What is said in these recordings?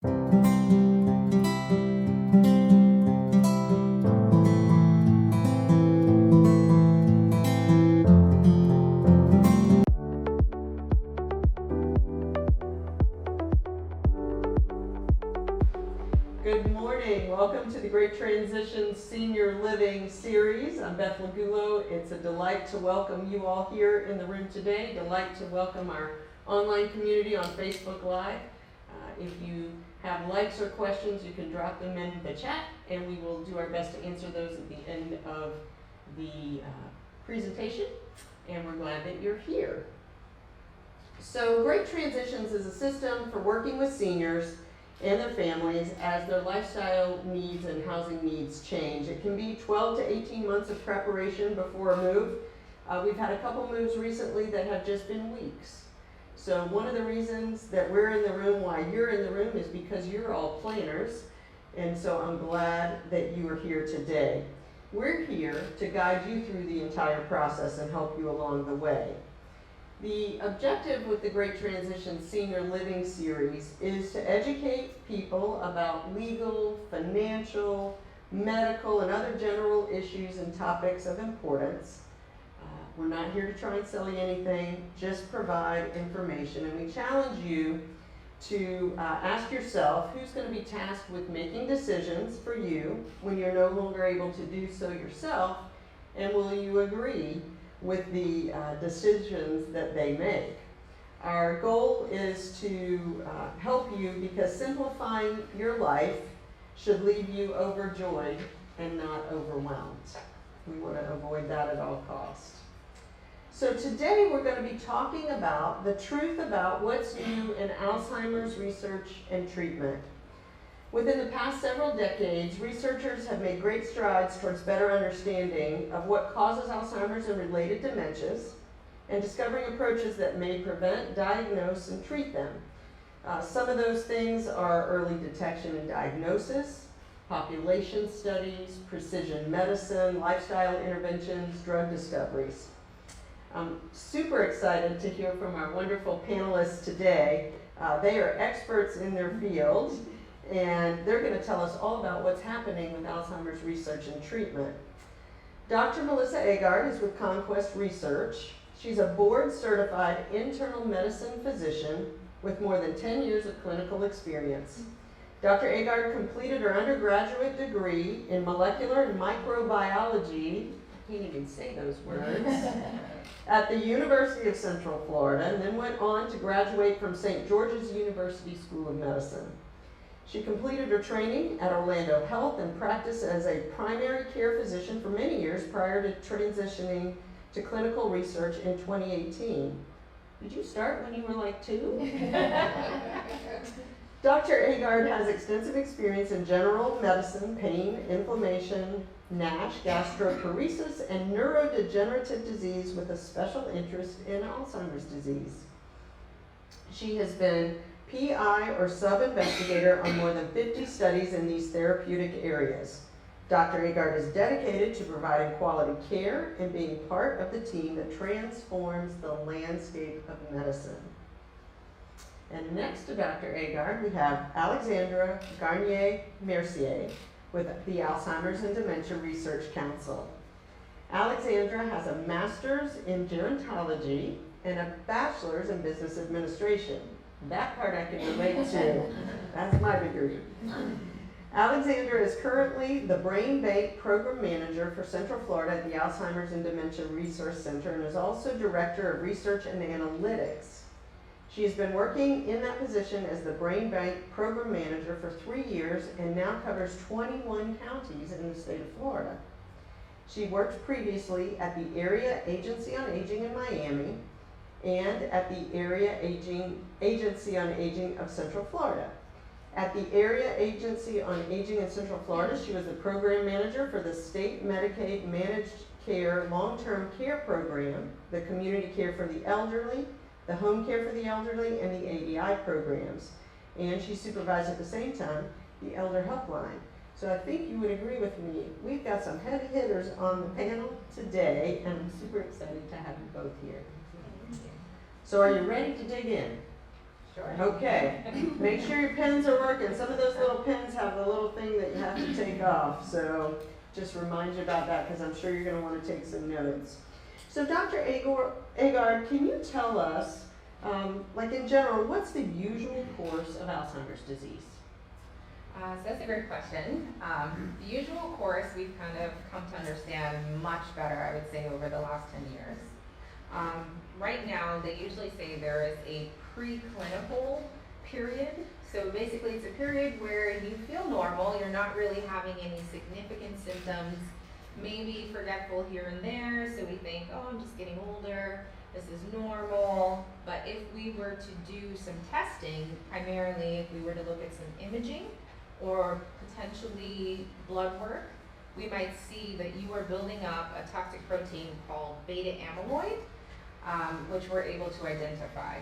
Good morning. Welcome to the Great Transition Senior Living Series. I'm Beth Lagulo. It's a delight to welcome you all here in the room today. Delight to welcome our online community on Facebook Live. If you have likes or questions, you can drop them in the chat, and we will do our best to answer those at the end of the presentation. And we're glad that you're here. So Great Transitions is a system for working with seniors and their families as their lifestyle needs and housing needs change. It can be 12 to 18 months of preparation before a move. We've had a couple moves recently that have just been weeks. So one of the reasons that we're in the room, why you're in the room, is because you're all planners. And so I'm glad that you are here today. We're here to guide you through the entire process and help you along the way. The objective with the Great Transition Senior Living Series is to educate people about legal, financial, medical, and other general issues and topics of importance. We're not here to try and sell you anything, just provide information. And we challenge you to ask yourself who's going to be tasked with making decisions for you when you're no longer able to do so yourself, and will you agree with the decisions that they make. Our goal is to help you, because simplifying your life should leave you overjoyed and not overwhelmed. We want to avoid that at all costs. So today we're going to be talking about the truth about what's new in Alzheimer's research and treatment. Within the past several decades, researchers have made great strides towards better understanding of what causes Alzheimer's and related dementias, and discovering approaches that may prevent, diagnose, and treat them. Some of those things are early detection and diagnosis, population studies, precision medicine, lifestyle interventions, drug discoveries. I'm super excited to hear from our wonderful panelists today. They are experts in their field, and they're going to tell us all about what's happening with Alzheimer's research and treatment. Dr. Melissa Agard is with Conquest Research. She's a board-certified internal medicine physician with more than 10 years of clinical experience. Dr. Agard completed her undergraduate degree in molecular and microbiology, I can't even say those words, at the University of Central Florida, and then went on to graduate from St. George's University School of Medicine. She completed her training at Orlando Health and practiced as a primary care physician for many years prior to transitioning to clinical research in 2018. Did you start when you were like 2? Dr. Agard has extensive experience in general medicine, pain, inflammation, NASH, gastroparesis, and neurodegenerative disease with a special interest in Alzheimer's disease. She has been PI or sub-investigator on more than 50 studies in these therapeutic areas. Dr. Agard is dedicated to providing quality care and being part of the team that transforms the landscape of medicine. And next to Dr. Agard, we have Alexandra Garnier-Mercier with the Alzheimer's and Dementia Research Council. Alexandra has a master's in gerontology and a bachelor's in business administration. That part I can relate to. That's my degree. Alexandra is currently the Brain Bank Program Manager for Central Florida at the Alzheimer's and Dementia Resource Center, and is also Director of Research and Analytics. She has been working in that position as the Brain Bank Program Manager for 3 years and now covers 21 counties in the state of Florida. She worked previously at the Area Agency on Aging in Miami and at the Area Agency on Aging of Central Florida. At the Area Agency on Aging in Central Florida, she was the program manager for the State Medicaid Managed Care Long-Term Care Program, the Community Care for the Elderly, the Home Care for the Elderly, and the ADI programs. And she supervised at the same time the Elder Helpline. So I think you would agree with me. We've got some heavy hitters on the panel today, and I'm super excited to have you both here. So are you ready to dig in? Sure. Okay, make sure your pens are working. Some of those little pens have the little thing that you have to take off. So just remind you about that because I'm sure you're going to want to take some notes. So Dr. Agard, can you tell us, like in general, what's the usual course of Alzheimer's disease? So that's a great question. The usual course we've kind of come to understand much better, I would say, over the last 10 years. Right now, they usually say there is a preclinical period. So basically, it's a period where you feel normal, you're not really having any significant symptoms, maybe forgetful here and there, so we think, oh, I'm just getting older, this is normal. But if we were to do some testing, primarily if we were to look at some imaging or potentially blood work, we might see that you are building up a toxic protein called beta amyloid, which we're able to identify.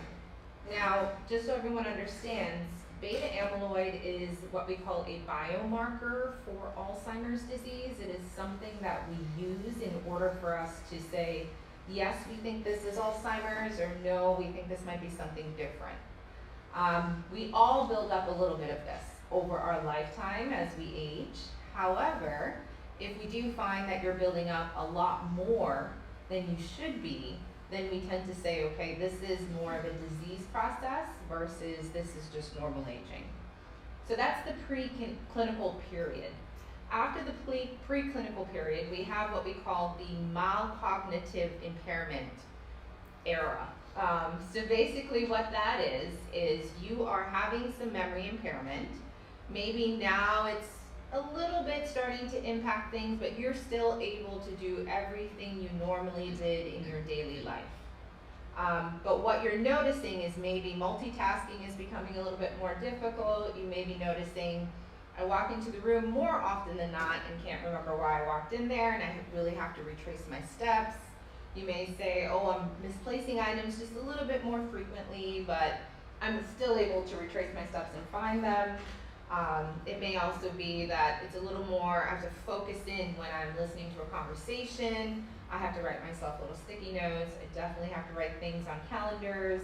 Now, just so everyone understands, beta amyloid is what we call a biomarker for Alzheimer's disease. It is something that we use in order for us to say, yes, we think this is Alzheimer's, or no, we think this might be something different. We all build up a little bit of this over our lifetime as we age. However, if we do find that you're building up a lot more than you should be, then we tend to say, okay, this is more of a disease process versus this is just normal aging. So that's the preclinical period. After the preclinical period, we have what we call the mild cognitive impairment era. So basically what that is you are having some memory impairment. Maybe now it's a little bit starting to impact things, but you're still able to do everything you normally did in your daily life. But what you're noticing is maybe multitasking is becoming a little bit more difficult. You may be noticing, I walk into the room more often than not and can't remember why I walked in there, and I really have to retrace my steps. You may say, oh, I'm misplacing items just a little bit more frequently, but I'm still able to retrace my steps and find them. It may also be that it's a little more, I have to focus in when I'm listening to a conversation. I have to write myself little sticky notes. I definitely have to write things on calendars,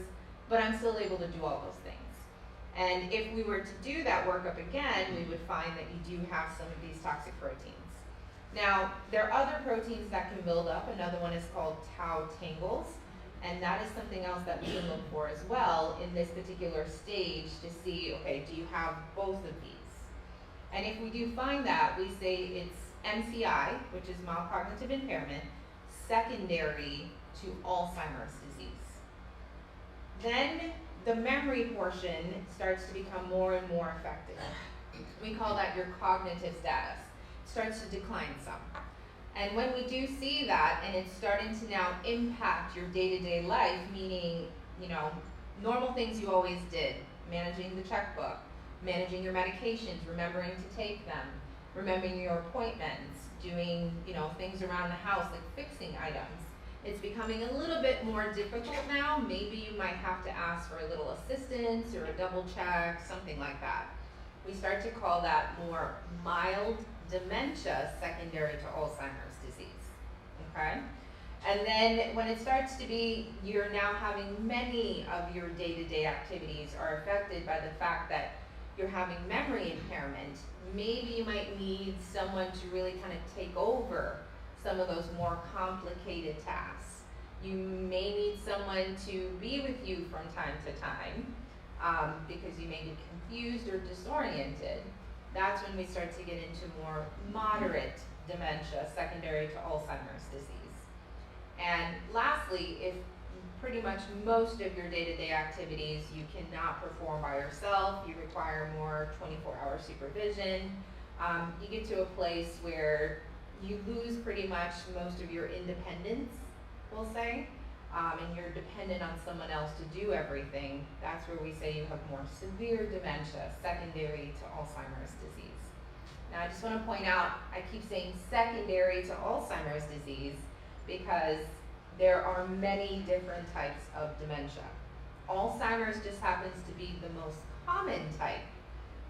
but I'm still able to do all those things. And if we were to do that workup again, we would find that you do have some of these toxic proteins. Now, there are other proteins that can build up. Another one is called tau tangles, and that is something else that we can look for as well in this particular stage to see, okay, do you have both of these? And if we do find that, we say it's MCI, which is mild cognitive impairment, secondary to Alzheimer's disease. Then the memory portion starts to become more and more affected. We call that your cognitive status. It starts to decline some. And when we do see that, and it's starting to now impact your day-to-day life, meaning, normal things you always did, managing the checkbook, managing your medications, remembering to take them, remembering your appointments, doing, things around the house, like fixing items. It's becoming a little bit more difficult now. Maybe you might have to ask for a little assistance or a double check, something like that. We start to call that more mild dementia secondary to Alzheimer's disease, okay? And then when it starts to be, you're now having many of your day-to-day activities are affected by the fact that you're having memory impairment. Maybe you might need someone to really kind of take over some of those more complicated tasks. You may need someone to be with you from time to time because you may be confused or disoriented. That's when we start to get into more moderate dementia secondary to Alzheimer's disease. And lastly, if pretty much most of your day-to-day activities you cannot perform by yourself, you require more 24-hour supervision, you get to a place where you lose pretty much most of your independence, we'll say, and you're dependent on someone else to do everything. That's where we say you have more severe dementia secondary to Alzheimer's disease. Now I just want to point out, I keep saying secondary to Alzheimer's disease because there are many different types of dementia. Alzheimer's just happens to be the most common type,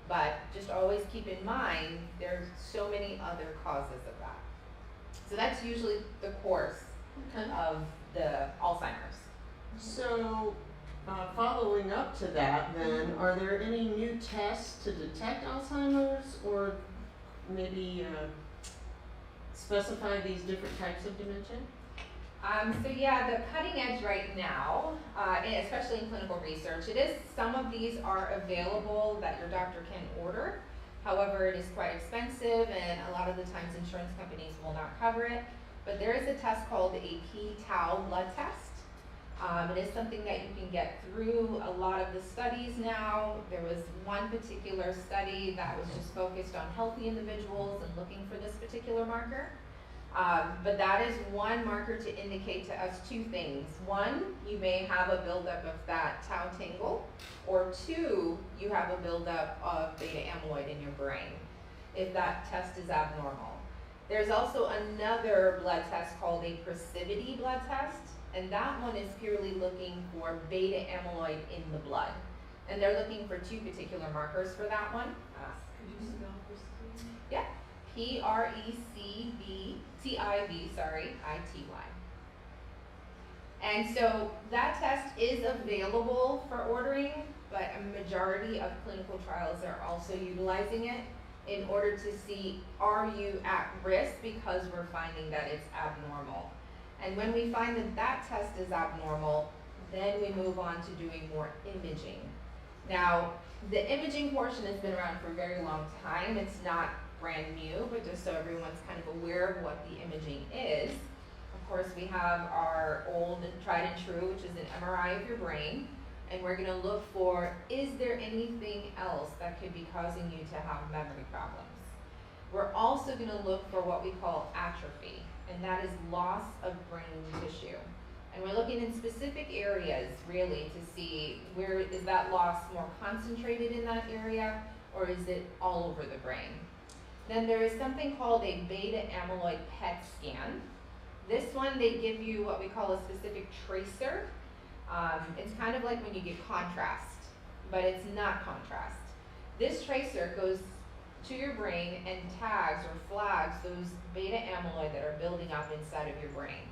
but just always keep in mind there's so many other causes of that. So that's usually the course of the Alzheimer's. So Following up to that then, are there any new tests to detect Alzheimer's or maybe specify these different types of dementia? So yeah, the cutting edge right now, and especially in clinical research, some of these are available that your doctor can order. However, it is quite expensive and a lot of the times insurance companies will not cover it. But there is a test called a p-tau blood test. It is something that you can get through a lot of the studies now. There was one particular study that was just focused on healthy individuals and looking for this particular marker. But that is one marker to indicate to us two things. One, you may have a buildup of that tau tangle, or two, you have a buildup of beta amyloid in your brain, if that test is abnormal. There's also another blood test called a precipitin blood test, and that one is purely looking for beta amyloid in the blood. And they're looking for two particular markers for that one. Could you spell precipitin? Yeah. Precivity, And so that test is available for ordering, but a majority of clinical trials are also utilizing it in order to see, are you at risk because we're finding that it's abnormal. And when we find that that test is abnormal, then we move on to doing more imaging. Now, the imaging portion has been around for a very long time. It's not brand new, but just so everyone's kind of aware of what the imaging is. Of course, we have our old and tried and true, which is an MRI of your brain, and we're gonna look for, is there anything else that could be causing you to have memory problems? We're also gonna look for what we call atrophy, and that is loss of brain tissue. And we're looking in specific areas, really, to see where is that loss more concentrated in that area, or is it all over the brain? Then there is something called a beta amyloid PET scan. This one, they give you what we call a specific tracer. It's kind of like when you get contrast, but it's not contrast. This tracer goes to your brain and tags or flags those beta amyloid that are building up inside of your brain.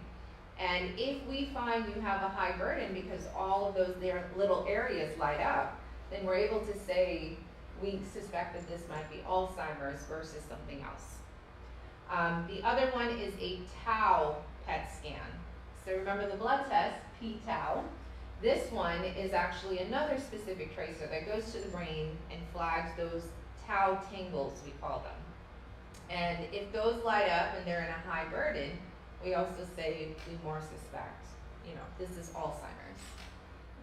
And if we find you have a high burden because all of those little areas light up, then we're able to say, we suspect that this might be Alzheimer's versus something else. The other one is a tau PET scan. So remember the blood test, p-tau. This one is actually another specific tracer that goes to the brain and flags those tau tangles, we call them. And if those light up and they're in a high burden, we also say we more suspect, this is Alzheimer's.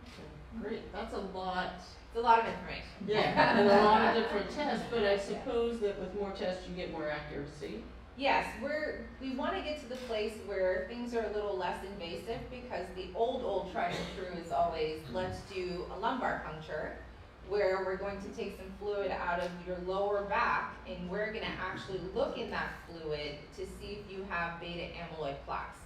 Okay, great, that's a lot. It's a lot of information. Yeah, and a lot of different tests, but I suppose that with more tests you get more accuracy. Yes, we want to get to the place where things are a little less invasive, because the old tried and true is always, let's do a lumbar puncture, where we're going to take some fluid out of your lower back, and we're going to actually look in that fluid to see if you have beta amyloid plaques.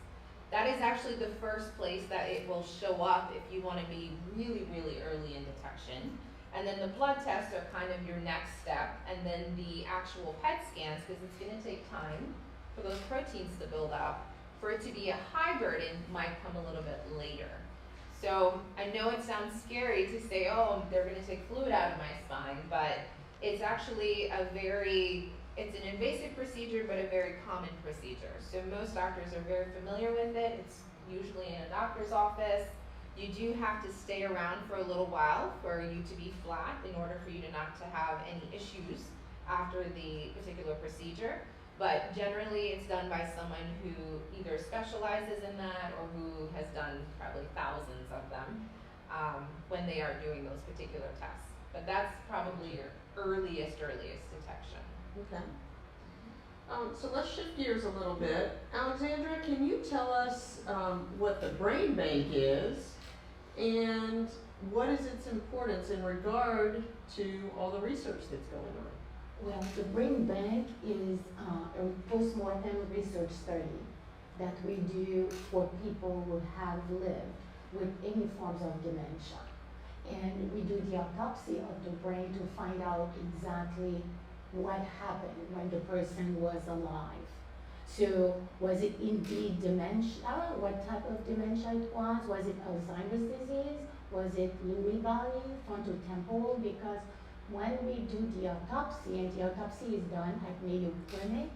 That is actually the first place that it will show up if you want to be really, really early in detection. And then the blood tests are kind of your next step, and then the actual PET scans, because it's going to take time for those proteins to build up. For it to be a high burden might come a little bit later. So I know it sounds scary to say, oh, they're going to take fluid out of my spine, but it's actually it's an invasive procedure, but a very common procedure. So most doctors are very familiar with it. It's usually in a doctor's office. You do have to stay around for a little while for you to be flat in order for you not to have any issues after the particular procedure. But generally it's done by someone who either specializes in that or who has done probably thousands of them when they are doing those particular tests. But that's probably your earliest detection. Okay. So let's shift gears a little bit. Alexandra, can you tell us what the brain bank is and what is its importance in regard to all the research that's going on? Well, the brain bank is a post-mortem research study that we do for people who have lived with any forms of dementia. And we do the autopsy of the brain to find out exactly what happened when the person was alive. So was it indeed dementia? What type of dementia it was? Was it Alzheimer's disease? Was it Lewy body, frontotemporal? Because when we do the autopsy, and the autopsy is done at Mayo Clinic,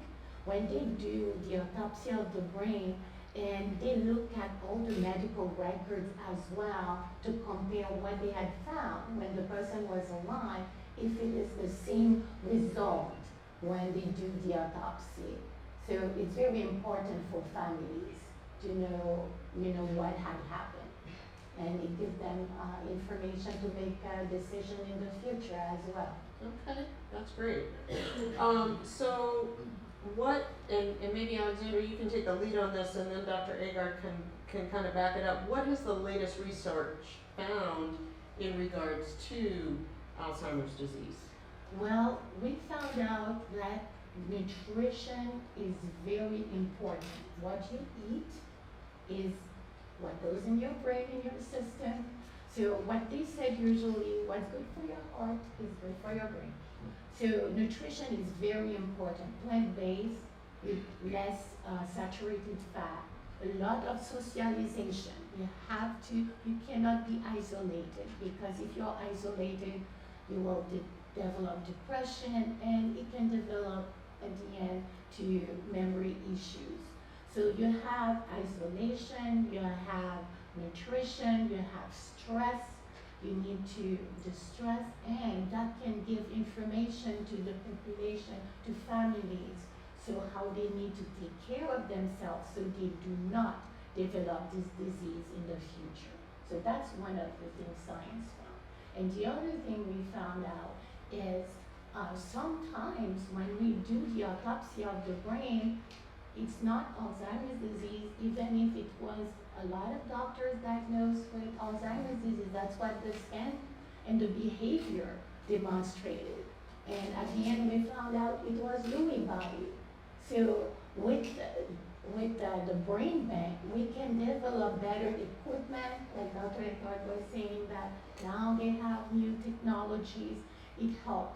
when they do the autopsy of the brain, and they look at all the medical records as well to compare what they had found when the person was alive, if it is the same result when they do the autopsy. So it's very important for families to know, what had happened. And it gives them information to make a decision in the future as well. Okay, that's great. So what, and maybe Alexander, you can take the lead on this, and then Dr. Agar can kind of back it up. What has the latest research found in regards to Alzheimer's disease? Well, we found out that nutrition is very important. What you eat is what goes in your brain, in your system. So what they said usually, what's good for your heart is good for your brain. So nutrition is very important. Plant-based with less saturated fat. A lot of socialization. You cannot be isolated, because if you're isolated, you will develop depression, and it can develop at the end to memory issues. So you have isolation, you have nutrition, you have stress, you need to distress, and that can give information to the population, to families, so how they need to take care of themselves so they do not develop this disease in the future. So that's one of the things science found. And the other thing we found out is sometimes when we do the autopsy of the brain, it's not Alzheimer's disease, even if it was a lot of doctors diagnosed with Alzheimer's disease. That's what the scan and the behavior demonstrated. And at the end, we found out it was Lewy body. So with the brain bank, we can develop better equipment, like Dr. Eckhart was saying, that now they have new technologies. It help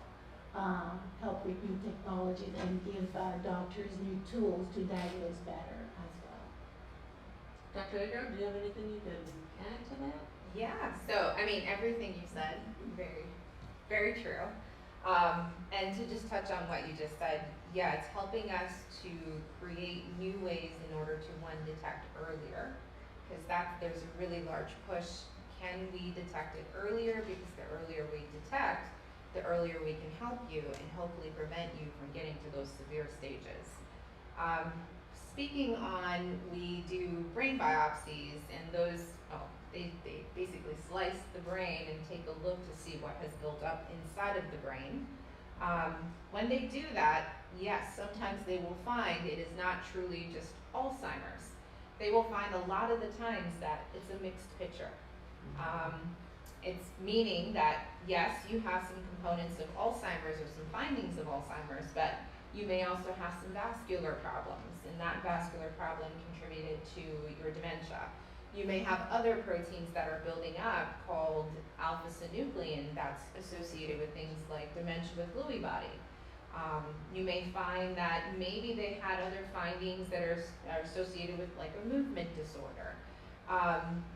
with new technologies and give doctors new tools to diagnose better as well. Dr. Agar, do you have anything you can add to that? Yeah, so I mean, everything you said, very, very true. And to just touch on what you just said, yeah, it's helping us to create new ways in order to, one, detect earlier, because there's a really large push. Can we detect it earlier? Because the earlier we detect, the earlier we can help you and hopefully prevent you from getting to those severe stages. Speaking on, we do brain biopsies, and those, they basically slice the brain and take a look to see what has built up inside of the brain. When they do that, yes, sometimes they will find it is not truly just Alzheimer's. They will find a lot of the times that it's a mixed picture. It's meaning that, yes, you have some components of Alzheimer's or some findings of Alzheimer's, but you may also have some vascular problems, and that vascular problem contributed to your dementia. You may have other proteins that are building up called alpha-synuclein that's associated with things like dementia with Lewy body. You may find that maybe they had other findings that are associated with like a movement disorder.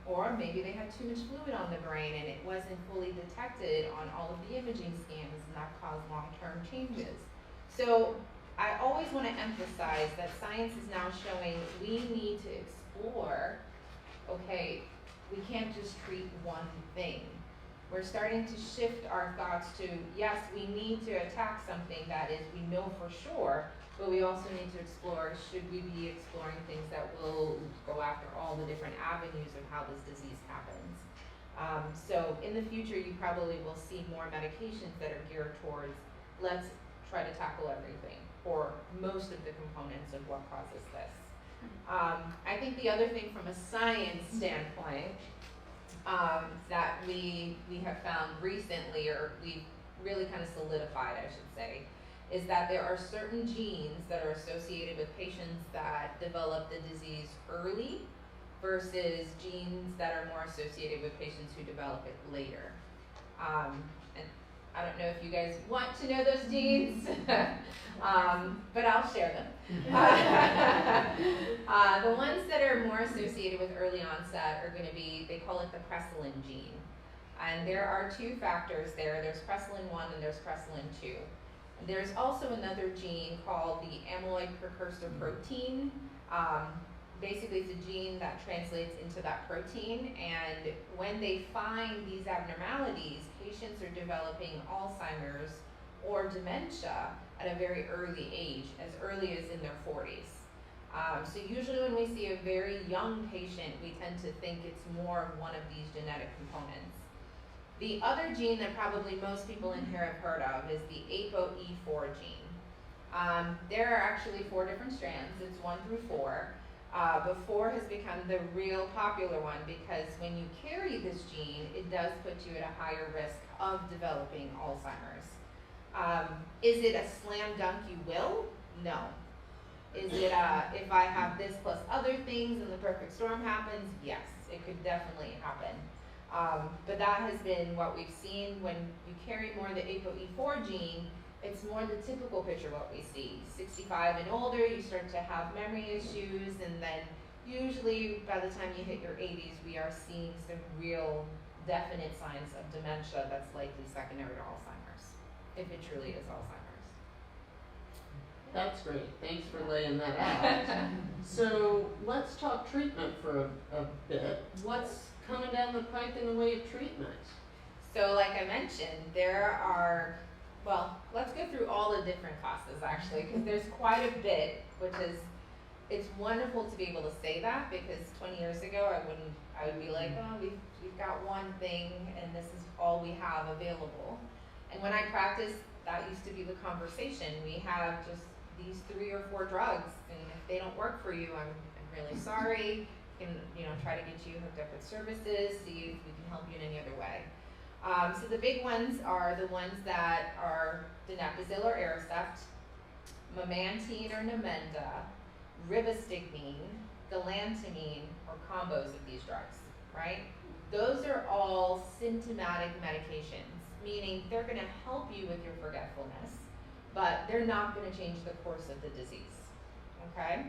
Or maybe they had too much fluid on the brain and it wasn't fully detected on all of the imaging scans, and that caused long-term changes. So I always want to emphasize that science is now showing we need to explore, okay, we can't just treat one thing. We're starting to shift our thoughts to, yes, we need to attack something that is, we know for sure, but we also need to explore, should we be exploring things that will go after all the different avenues of how this disease happens. So in the future, you probably will see more medications that are geared towards, let's try to tackle everything, or most of the components of what causes this. I think the other thing from a science standpoint that we have found recently, or we've really kind of solidified, I should say, is that there are certain genes that are associated with patients that develop the disease early versus genes that are more associated with patients who develop it later. And I don't know if you guys want to know those genes, but I'll share them. The ones that are more associated with early onset are going to be, they call it the Crescellin gene. And there are two factors there. There's Crescellin 1 and there's Crescellin 2. There's also another gene called the amyloid precursor protein. Basically, it's a gene that translates into that protein, and when they find these abnormalities, patients are developing Alzheimer's or dementia at a very early age, as early as in their 40s. So usually when we see a very young patient, we tend to think it's more of one of these genetic components. The other gene that probably most people in here have heard of is the ApoE4 gene. There are actually 4 different strands. It's 1 through 4. But 4 has become the real popular one because when you carry this gene, it does put you at a higher risk of developing Alzheimer's. Is it a slam dunk you will? No. Is it if I have this plus other things and the perfect storm happens? Yes, it could definitely happen. But that has been what we've seen. When you carry more the ApoE4 gene, it's more the typical picture what we see. 65 and older, you start to have memory issues, and then usually by the time you hit your 80s, we are seeing some real definite signs of dementia that's likely secondary to Alzheimer's, if it truly is Alzheimer's. That's great. Thanks for laying that out. So let's talk treatment for a bit. What's coming down the pipe in the way of treatment? So like I mentioned, there are, well, let's go through all the different classes actually, because there's quite a bit, which is, it's wonderful to be able to say that, because 20 years ago I would be like, oh, we've got one thing and this is all we have available. And when I practiced, that used to be the conversation. We have just these 3 or 4 drugs, and if they don't work for you, I'm really sorry. We can, try to get you hooked up with services, see if we can help you in any other way. So the big ones are the ones that are donepezil or Aricept, memantine or Namenda, ribostigmine, galantamine, or combos of these drugs, right? Those are all symptomatic medications, meaning they're going to help you with your forgetfulness, but they're not going to change the course of the disease, okay?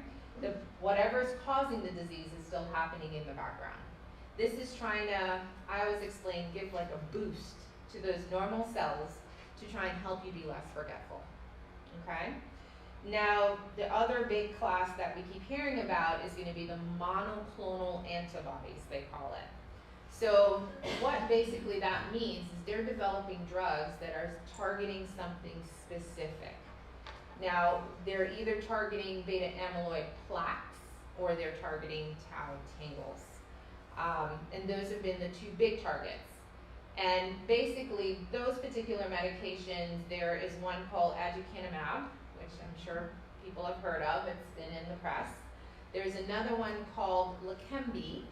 Whatever's causing the disease is still happening in the background. This is trying to, I always explain, give like a boost to those normal cells to try and help you be less forgetful, okay? Now, the other big class that we keep hearing about is going to be the monoclonal antibodies, they call it. So what basically that means is they're developing drugs that are targeting something specific. Now, they're either targeting beta amyloid plaques or they're targeting tau tangles. And those have been the 2 big targets. And basically, those particular medications, there is one called aducanumab, which I'm sure people have heard of. It's been in the press. There's another one called Leqembi.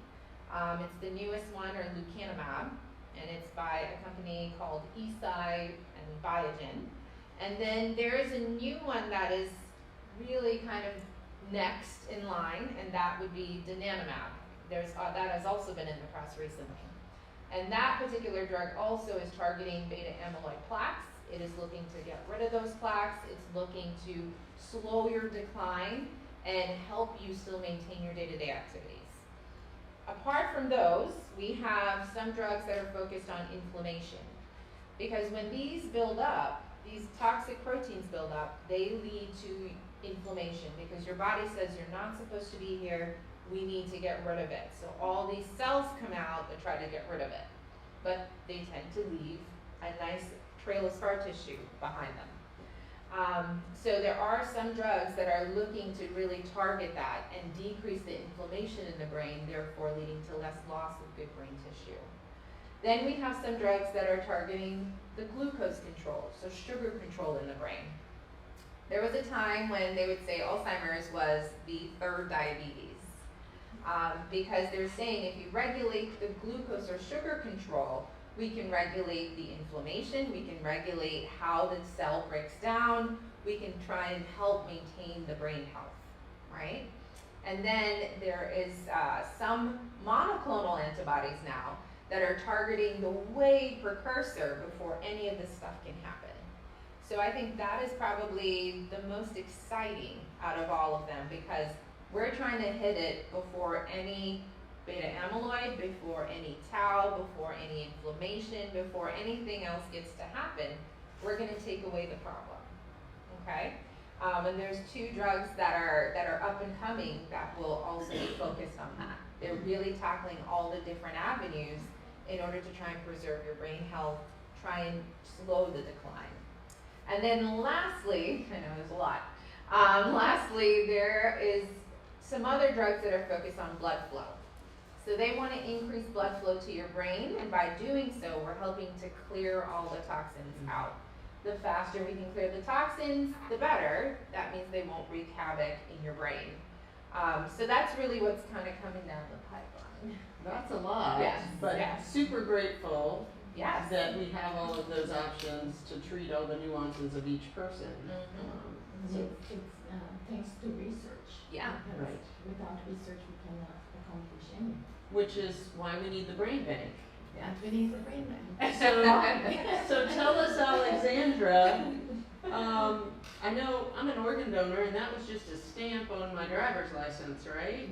It's the newest one, or lecanemab, and it's by a company called Eisai and Biogen. And then there is a new one that is really kind of next in line, and that would be donanemab. That has also been in the press recently. And that particular drug also is targeting beta amyloid plaques. It is looking to get rid of those plaques. It's looking to slow your decline and help you still maintain your day-to-day activities. Apart from those, we have some drugs that are focused on inflammation. Because when these build up, these toxic proteins build up, they lead to inflammation because your body says you're not supposed to be here, we need to get rid of it. So all these cells come out that try to get rid of it, but they tend to leave a nice trail of scar tissue behind them. So there are some drugs that are looking to really target that and decrease the inflammation in the brain, therefore leading to less loss of good brain tissue. Then we have some drugs that are targeting the glucose control, so sugar control in the brain. There was a time when they would say Alzheimer's was the 3rd diabetes, because they're saying if you regulate the glucose or sugar control, we can regulate the inflammation, we can regulate how the cell breaks down, we can try and help maintain the brain health, right? And then there is some monoclonal antibodies now that are targeting the way precursor before any of this stuff can happen. So I think that is probably the most exciting out of all of them, because we're trying to hit it before any beta amyloid, before any tau, before any inflammation, before anything else gets to happen. We're going to take away the problem. Okay? And there's 2 drugs that are up and coming that will also be focused on that. They're really tackling all the different avenues in order to try and preserve your brain health, try and slow the decline. And then lastly, I know there's a lot. Lastly, there is some other drugs that are focused on blood flow. So they want to increase blood flow to your brain, and by doing so, we're helping to clear all the toxins out. The faster we can clear the toxins, the better. That means they won't wreak havoc in your brain. So that's really what's kind of coming down the pipeline. That's a lot. Yes, But yes. super grateful Yes. that we have all of those options to treat all the nuances of each person. Mhm. So, It's thanks to research. Yeah. Because Right. without research, we cannot accomplish anything. which is why we need the brain bank. And we need the brain bank. So tell us, Alexandra, I know I'm an organ donor and that was just a stamp on my driver's license, right?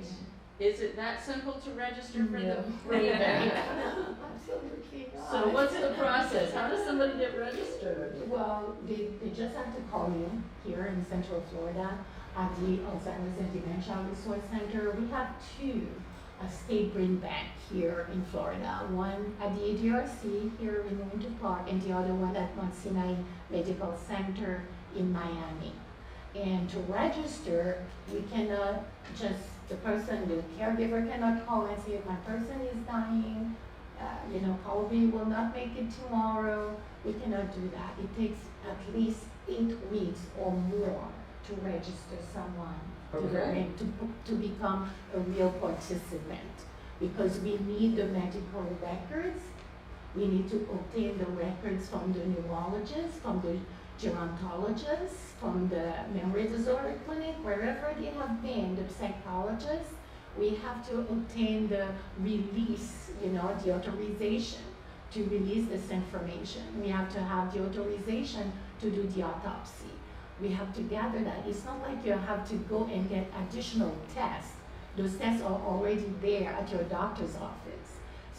Is it that simple to register for the brain bank? Absolutely not. So what's the process? How does somebody get registered? Well, they just have to call you here in Central Florida at the Alzheimer's and Dementia Resource Center. We have 2 state brain bank here in Florida. One at the ADRC here in Winter Park, and the other one at Mount Sinai Medical Center in Miami. And to register, we cannot just, the caregiver cannot call and say, my person is dying, probably will not make it tomorrow. We cannot do that. It takes at least 8 weeks or more to register someone Okay. to become a real participant, because we need the medical records. We need to obtain the records from the neurologist, from the gerontologist, from the memory disorder clinic, wherever they have been, the psychologist. We have to obtain the release, the authorization to release this information. We have to have the authorization to do the autopsy. We have to gather that. It's not like you have to go and get additional tests. Those tests are already there at your doctor's office.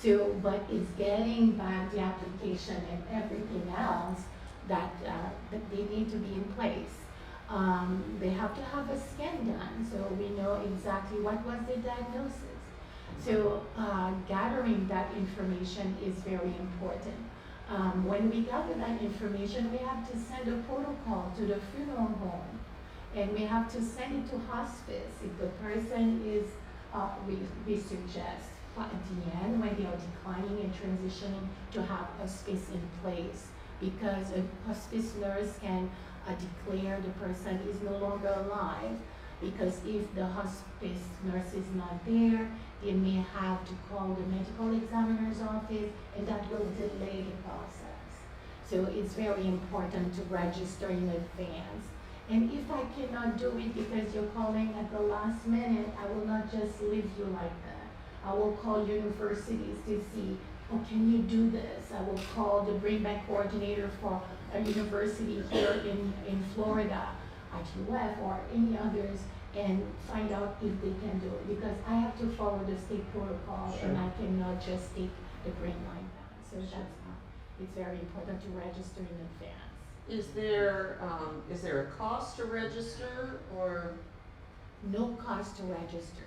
So, but it's getting back the application and everything else that they need to be in place. They have to have a scan done so we know exactly what was the diagnosis. So gathering that information is very important. When we gather that information, we have to send a protocol to the funeral home, and we have to send it to hospice. If the person is, we suggest at the end, when they are declining and transitioning, to have hospice in place, because a hospice nurse can declare the person is no longer alive, because if the hospice nurse is not there, they may have to call the medical examiner's office, and that will delay the process. So it's very important to register in advance. And if I cannot do it because you're calling at the last minute, I will not just leave you like that. I will call universities to see, oh, can you do this? I will call the Brain Bank coordinator for a university here in Florida, at UF or any others, and find out if they can do it, because I have to follow the state protocol. Sure. And I cannot just take the brain line down. So that's it's very important to register in advance. Is there a cost to register, or? No cost to register.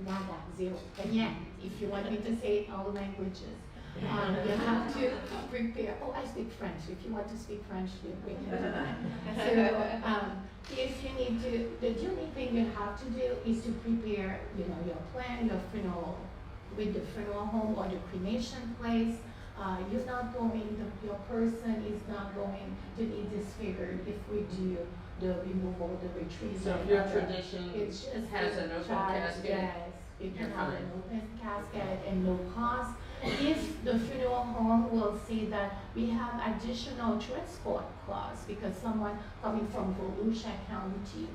Nada, zero. And yeah, if you want me to say it in all languages, you have to prepare. Oh, I speak French. If you want to speak French, we can do that. So, if you need to, the only thing you have to do is to prepare, your plan, your funeral, with the funeral home or the cremation place. You're not going, your person is not going to be disfigured if we do the removal, the retrieval. So if your tradition has an open casket? Yes, you can You're have fine. an open casket and no cost. If the funeral home will say that we have additional transport costs because someone coming from Volusia County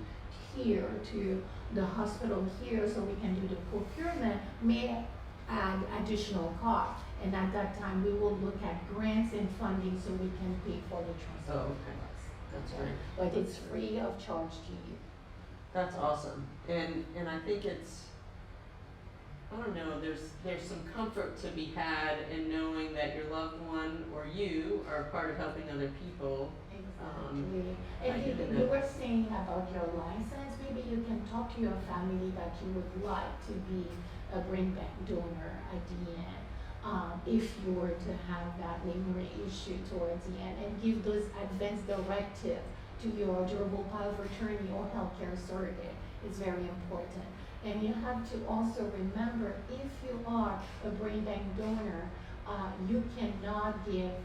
here to the hospital here so we can do the procurement may add additional cost. And at that time, we will look at grants and funding so we can pay for the Oh, transport okay. costs. That's Okay? great. But it's free of charge to you. That's awesome. And I think it's, I don't know, there's some comfort to be had in knowing that your loved one or you are part of helping other people. Exactly. I And get you it. were saying about your license, maybe you can talk to your family that you would like to be a brain bank donor at the end. If you were to have that lingering issue towards the end, and give those advance directive to your durable power of attorney or healthcare surrogate. It's very important. And you have to also remember, if you are a brain bank donor, you cannot give,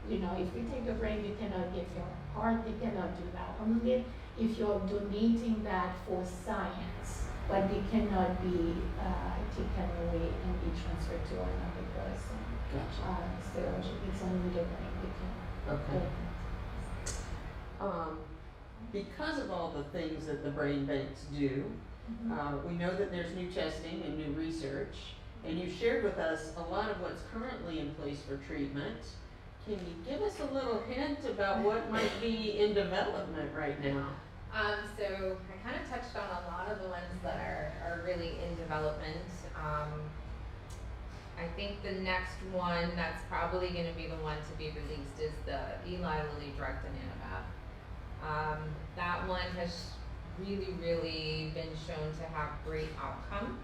if you take the brain, you cannot give your heart, you cannot do that. Only if you're donating that for science, but they cannot be taken away and be transferred to another person. Gotcha. So it's only the brain we can. Okay. Because of all the things that the brain banks do, we know that there's new testing and new research, and you shared with us a lot of what's currently in place for treatment. Can you give us a little hint about what might be in development right now? So I kind of touched on a lot of the ones that are really in development. I think the next one that's probably going to be the one to be released is the Eli Lilly drug donanemab. That one has really been shown to have great outcome,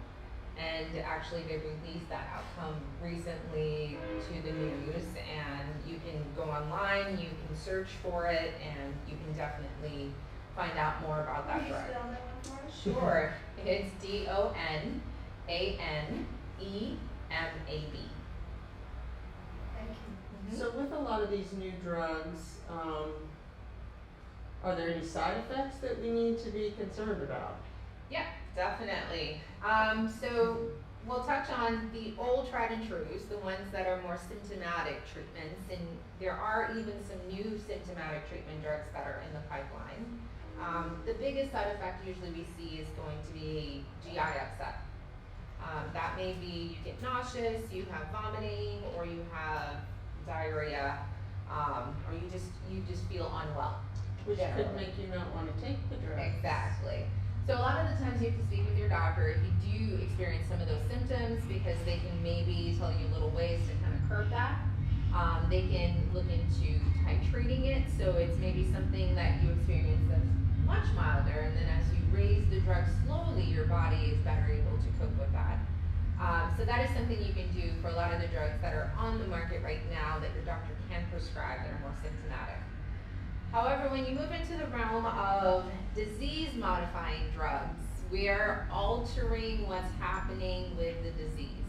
and actually they released that outcome recently to the news, and you can go online, you can search for it, and you can definitely find out more about that drug. Can you spell that one for us? Sure, it's DONANEMAB. Thank you. So with a lot of these new drugs, are there any side effects that we need to be concerned about? Yeah, definitely. So we'll touch on the old tried and trues, the ones that are more symptomatic treatments, and there are even some new symptomatic treatment drugs that are in the pipeline. The biggest side effect usually we see is going to be GI upset. That may be you get nauseous, you have vomiting, or you have diarrhea, or you just feel unwell. Which could make you not want to take the drug. Exactly. So a lot of the times you have to speak with your doctor if you do experience some of those symptoms, because they can maybe tell you little ways to kind of curb that. They can look into titrating it, so it's maybe something that you experience that's much milder, and then as you raise the drug slowly, your body is better able to cope with that. So that is something you can do for a lot of the drugs that are on the market right now that your doctor can prescribe that are more symptomatic. However, when you move into the realm of disease-modifying drugs, we are altering what's happening with the disease.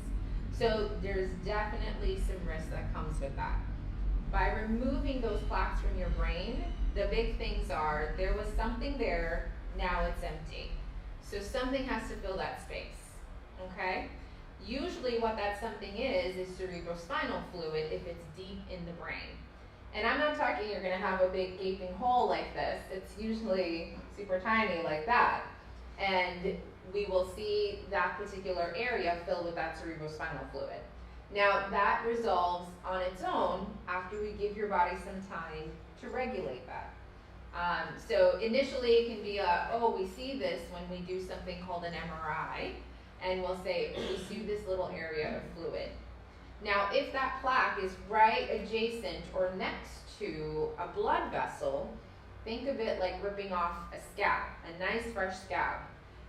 So there's definitely some risk that comes with that. By removing those plaques from your brain, the big things are, there was something there, now it's empty. So something has to fill that space, okay? Usually what that something is cerebrospinal fluid if it's deep in the brain. And I'm not talking you're gonna have a big gaping hole like this. It's usually super tiny like that. And we will see that particular area filled with that cerebrospinal fluid. Now that resolves on its own after we give your body some time to regulate that. So initially it can be we see this when we do something called an MRI, and we'll say, we see this little area of fluid. Now, if that plaque is right adjacent or next to a blood vessel, think of it like ripping off a scab, a nice fresh scab.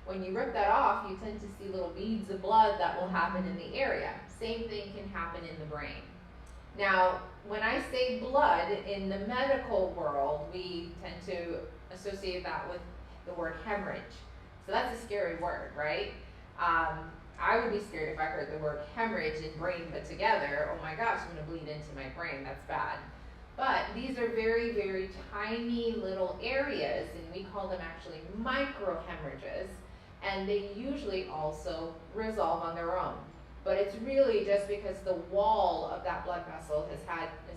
When you rip that off, you tend to see little beads of blood that will happen in the area. Same thing can happen in the brain. Now, when I say blood, in the medical world, we tend to associate that with the word hemorrhage. So that's a scary word, right? I would be scared if I heard the word hemorrhage and brain put together. Oh my gosh, I'm gonna bleed into my brain, that's bad. But these are very tiny little areas, and we call them actually microhemorrhages, and they usually also resolve on their own. But it's really just because the wall of that blood vessel has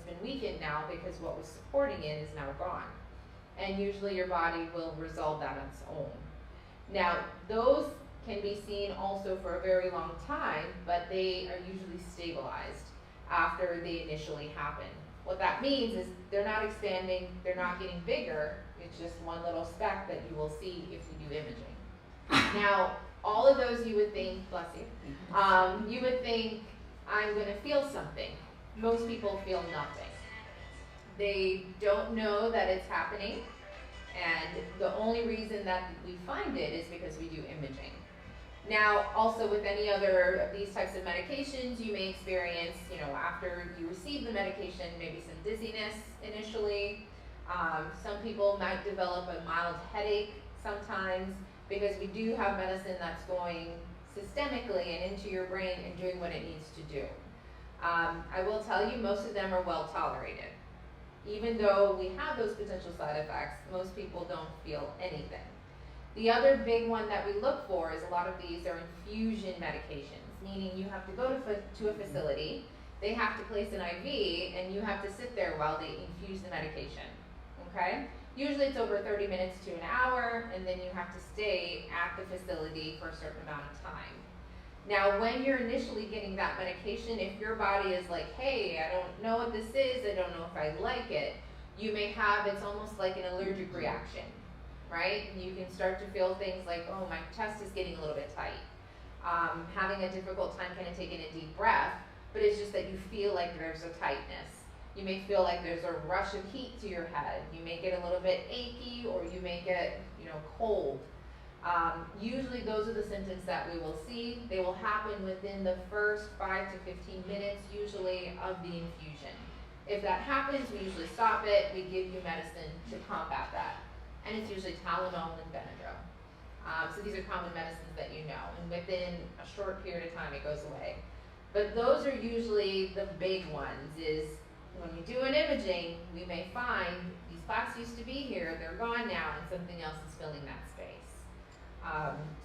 been weakened now, because what was supporting it is now gone. And usually your body will resolve that on its own. Now, those can be seen also for a very long time, but they are usually stabilized. after they initially happen. What that means is they're not expanding, they're not getting bigger, it's just one little speck that you will see if you do imaging. Now, all of those you would think, bless you, you would think, I'm gonna feel something. Most people feel nothing. They don't know that it's happening, and the only reason that we find it is because we do imaging. Now, also with any other of these types of medications, you may experience, after you receive the medication, maybe some dizziness initially. Some people might develop a mild headache sometimes, because we do have medicine that's going systemically and into your brain and doing what it needs to do. I will tell you, most of them are well tolerated. Even though we have those potential side effects, most people don't feel anything. The other big one that we look for is a lot of these are infusion medications, meaning you have to go to a facility, they have to place an IV, and you have to sit there while they infuse the medication, okay? Usually it's over 30 minutes to an hour, and then you have to stay at the facility for a certain amount of time. Now, when you're initially getting that medication, if your body is like, hey, I don't know what this is, I don't know if I like it, you may have, it's almost like an allergic reaction, right? You can start to feel things like, oh, my chest is getting a little bit tight. Having a difficult time kind of taking a deep breath, but it's just that you feel like there's a tightness. You may feel like there's a rush of heat to your head. You may get a little bit achy, or you may get, cold. Usually those are the symptoms that we will see. They will happen within the first 5 to 15 minutes, usually, of the infusion. If that happens, we usually stop it. We give you medicine to combat that. And it's usually Tylenol and Benadryl. So these are common medicines that you know, and within a short period of time it goes away. But those are usually the big ones, is when we do an imaging, we may find these plaques used to be here, they're gone now, and something else is filling that space.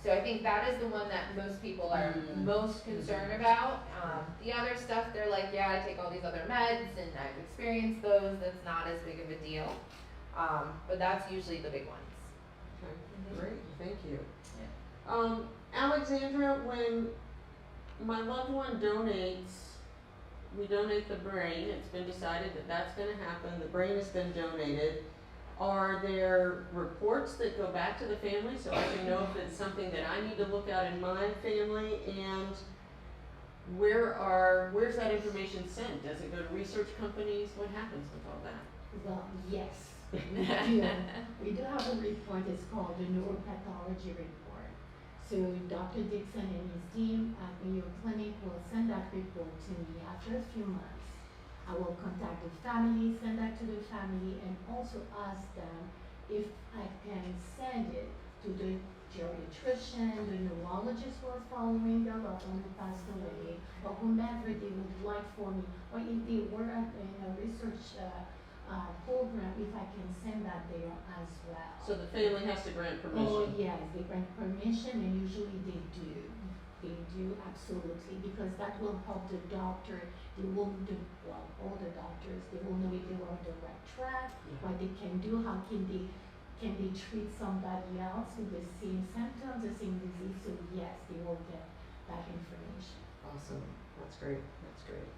So I think that is the one that most people are most concerned about. The other stuff, they're like, yeah, I take all these other meds, and I've experienced those, that's not as big of a deal. But that's usually the big ones. Okay, great, thank you. Yeah. Alexandra, when my loved one donates, we donate the brain, it's been decided that that's going to happen, the brain has been donated. Are there reports that go back to the family so I can know if it's something that I need to look at in my family? And where's that information sent? Does it go to research companies? What happens with all that? Well, yes, we do. We do have a report, it's called the neuropathology report. So Dr. Dixon and his team at Mayo Clinic will send that report to me after a few months. I will contact the family, send that to the family, and also ask them if I can send it to the geriatrician, the neurologist who was following their loved one who passed away, or whomever they would like for me, or if they were in a research program, if I can send that there as well. So the family has to grant permission? Oh yes, they grant permission, and usually they do. They do, absolutely, because that will help the doctor. They will do, well, all the doctors, they will know if they were on the right track, what they can do, how can they treat somebody else with the same symptoms, the same disease. So yes, they will get that information. Awesome, that's great, that's great.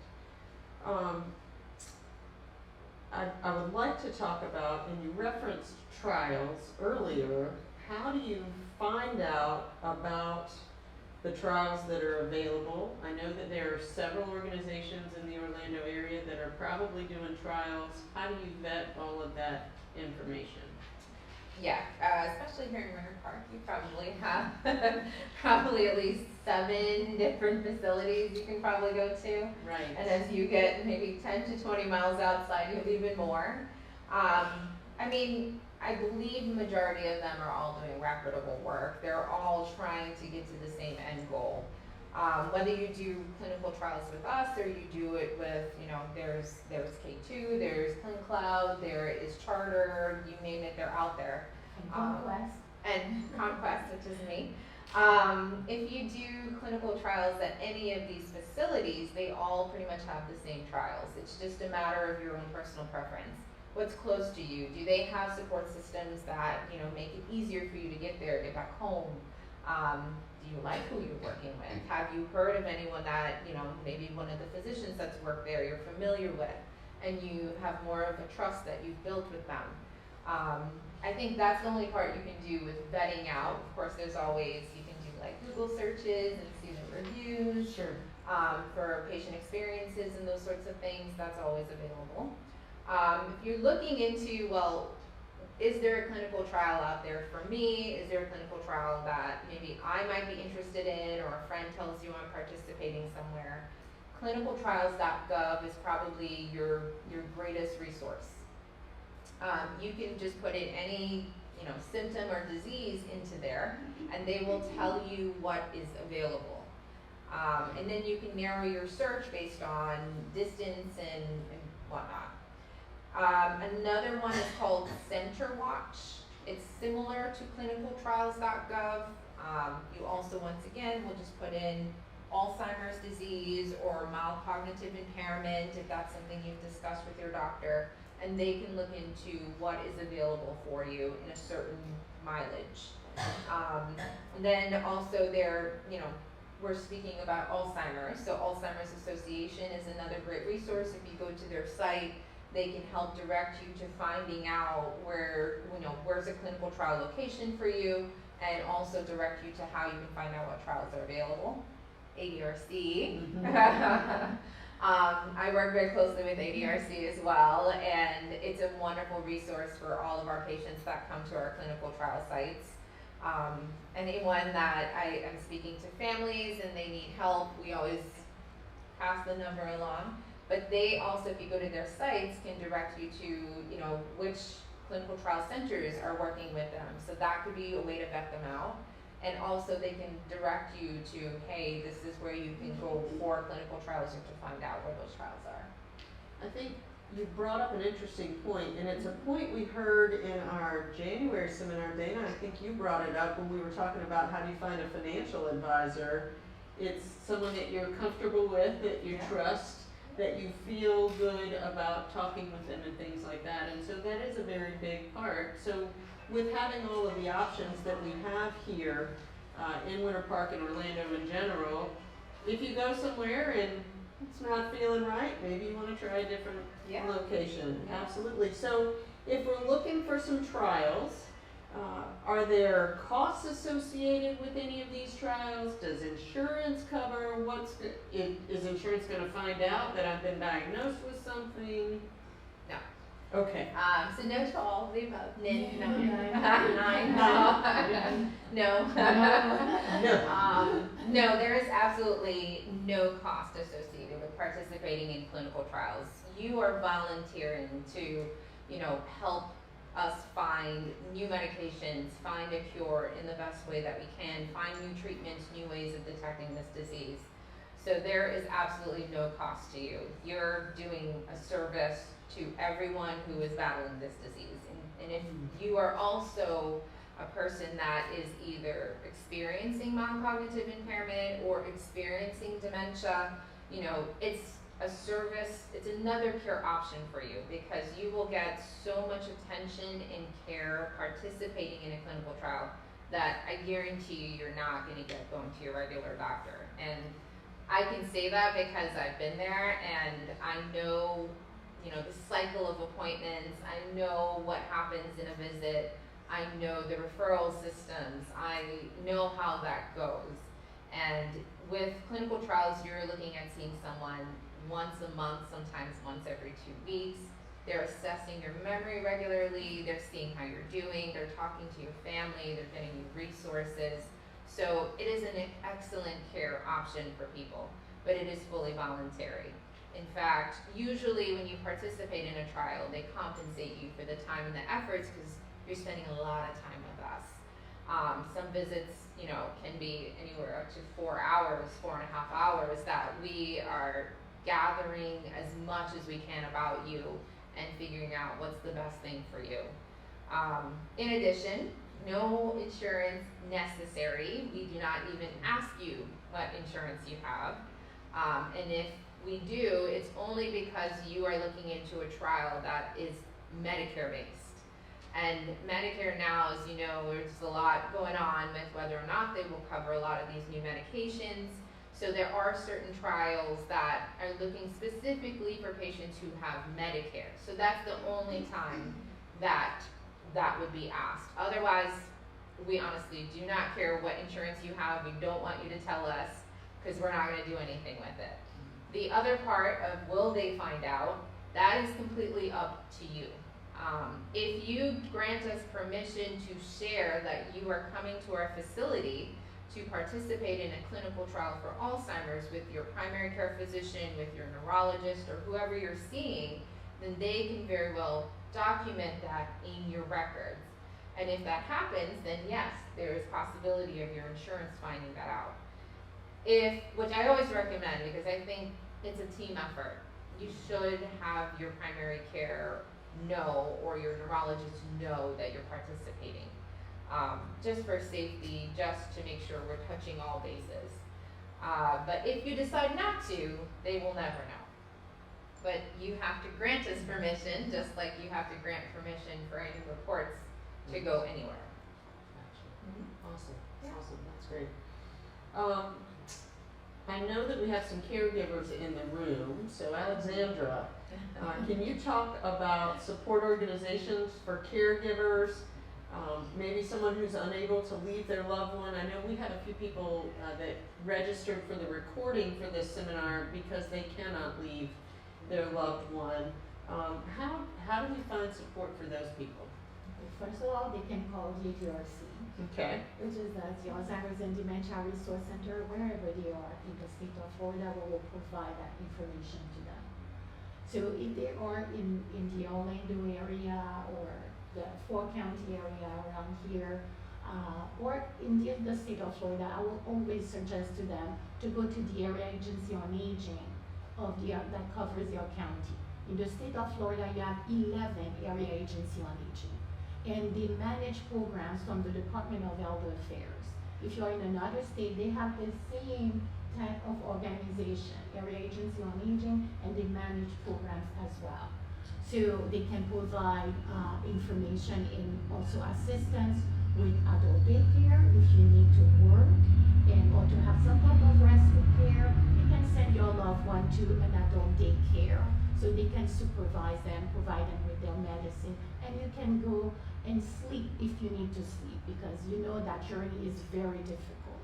I would like to talk about, and you referenced trials earlier, how do you find out about the trials that are available? I know that there are several organizations in the Orlando area that are probably doing trials. How do you vet all of that information? Yeah, especially here in Winter Park, you probably have probably at least 7 different facilities you can probably go to. Right. And as you get maybe 10 to 20 miles outside, you have even more. I believe the majority of them are all doing reputable work. They're all trying to get to the same end goal. Whether you do clinical trials with us or you do it with, there's K2, there's ClinCloud, there is Charter, you name it, they're out there. And Conquest. And Conquest, which is me. If you do clinical trials at any of these facilities, they all pretty much have the same trials. It's just a matter of your own personal preference. What's close to you? Do they have support systems that, make it easier for you to get there, get back home? Do you like who you're working with? Have you heard of anyone that, maybe one of the physicians that's worked there you're familiar with, and you have more of a trust that you've built with them? I think that's the only part you can do with vetting out. Of course, there's always, you can do like Google searches and see the reviews. Sure. For patient experiences and those sorts of things, that's always available. If you're looking into, well, is there a clinical trial out there for me? Is there a clinical trial that maybe I might be interested in, or a friend tells you I'm participating somewhere? Clinicaltrials.gov is probably your greatest resource. You can just put in any symptom or disease into there, and they will tell you what is available. And then you can narrow your search based on distance and whatnot. Another one is called Center Watch. It's similar to clinicaltrials.gov. You also, once again, will just put in Alzheimer's disease or mild cognitive impairment, if that's something you've discussed with your doctor, and they can look into what is available for you in a certain mileage. And then also we're speaking about Alzheimer's. So Alzheimer's Association is another great resource. If you go to their site, they can help direct you to finding out where's a clinical trial location for you, and also direct you to how you can find out what trials are available. ADRC. Mm-hmm. I work very closely with ADRC as well, and it's a wonderful resource for all of our patients that come to our clinical trial sites. Anyone that I am speaking to families and they need help, we always pass the number along. But they also, if you go to their sites, can direct you to, which clinical trial centers are working with them. So that could be a way to vet them out. And also they can direct you to, hey, this is where you can go for clinical trials or to find out where those trials are. I think you brought up an interesting point, and it's a point we heard in our January seminar. Dana, I think you brought it up when we were talking about how do you find a financial advisor. It's someone that you're comfortable with, that you trust, that you feel good about talking with them and things like that. And so that is a very big part. So with having all of the options that we have here in Winter Park and Orlando in general, if you go somewhere and it's not feeling right, maybe you want to try a different location. Yeah. Absolutely. So if we're looking for some trials, are there costs associated with any of these trials? Does insurance cover? Is insurance going to find out that I've been diagnosed with something? No. Okay. So no to all of the above. No, there is absolutely no cost associated with participating in clinical trials. You are volunteering to, help us find new medications, find a cure in the best way that we can, find new treatments, new ways of detecting this disease. So there is absolutely no cost to you. You're doing a service to everyone who is battling this disease. And if you are also a person that is either experiencing mild cognitive impairment or experiencing dementia, it's a service, it's another care option for you, because you will get so much attention and care participating in a clinical trial that I guarantee you you're not going to get going to your regular doctor. And I can say that because I've been there, and I know, the cycle of appointments. I know what happens in a visit. I know the referral systems. I know how that goes. And with clinical trials, you're looking at seeing someone once a month, sometimes once every 2 weeks. They're assessing your memory regularly. They're seeing how you're doing. They're talking to your family. They're getting you resources. So it is an excellent care option for people, but it is fully voluntary. In fact, usually when you participate in a trial, they compensate you for the time and the efforts, because you're spending a lot of time with us. Some visits, can be anywhere up to 4 hours, 4.5 hours, that we are gathering as much as we can about you and figuring out what's the best thing for you. In addition, no insurance necessary. We do not even ask you what insurance you have. And if we do, it's only because you are looking into a trial that is Medicare based. And Medicare now, as you know, there's a lot going on with whether or not they will cover a lot of these new medications. So there are certain trials that are looking specifically for patients who have Medicare. So that's the only time that that would be asked. Otherwise, we honestly do not care what insurance you have. We don't want you to tell us because we're not going to do anything with it. The other part of will they find out, that is completely up to you. If you grant us permission to share that you are coming to our facility to participate in a clinical trial for Alzheimer's with your primary care physician, with your neurologist, or whoever you're seeing, then they can very well document that in your records. And if that happens, then yes, there is possibility of your insurance finding that out. Which I always recommend because I think it's a team effort. You should have your primary care know or your neurologist know that you're participating. Just for safety, just to make sure we're touching all bases. But if you decide not to, they will never know. But you have to grant us permission, just like you have to grant permission for any reports to go anywhere. Awesome. Yeah. Awesome. That's great. I know that we have some caregivers in the room. So Alexandra, can you talk about support organizations for caregivers? Maybe someone who's unable to leave their loved one. I know we have a few people that registered for the recording for this seminar because they cannot leave their loved one. How do we find support for those people? First of all, they can call JTRC, Okay. which is the Alzheimer's and Dementia Resource Center, wherever they are in the state of Florida, we will provide that information to them. So if they are in the Orlando area or the 4-county area around here, or in the state of Florida, I will always suggest to them to go to the Area Agency on Aging that covers your county. In the state of Florida, you have 11 Area Agency on Aging. And they manage programs from the Department of Elder Affairs. If you're in another state, they have the same type of organization, Area Agency on Aging, and they manage programs as well. So they can provide information and also assistance with adult daycare if you need to work or to have some type of respite care. You can send your loved one to an adult daycare so they can supervise them, provide them with their medicine, and you can go and sleep if you need to sleep because you know that journey is very difficult.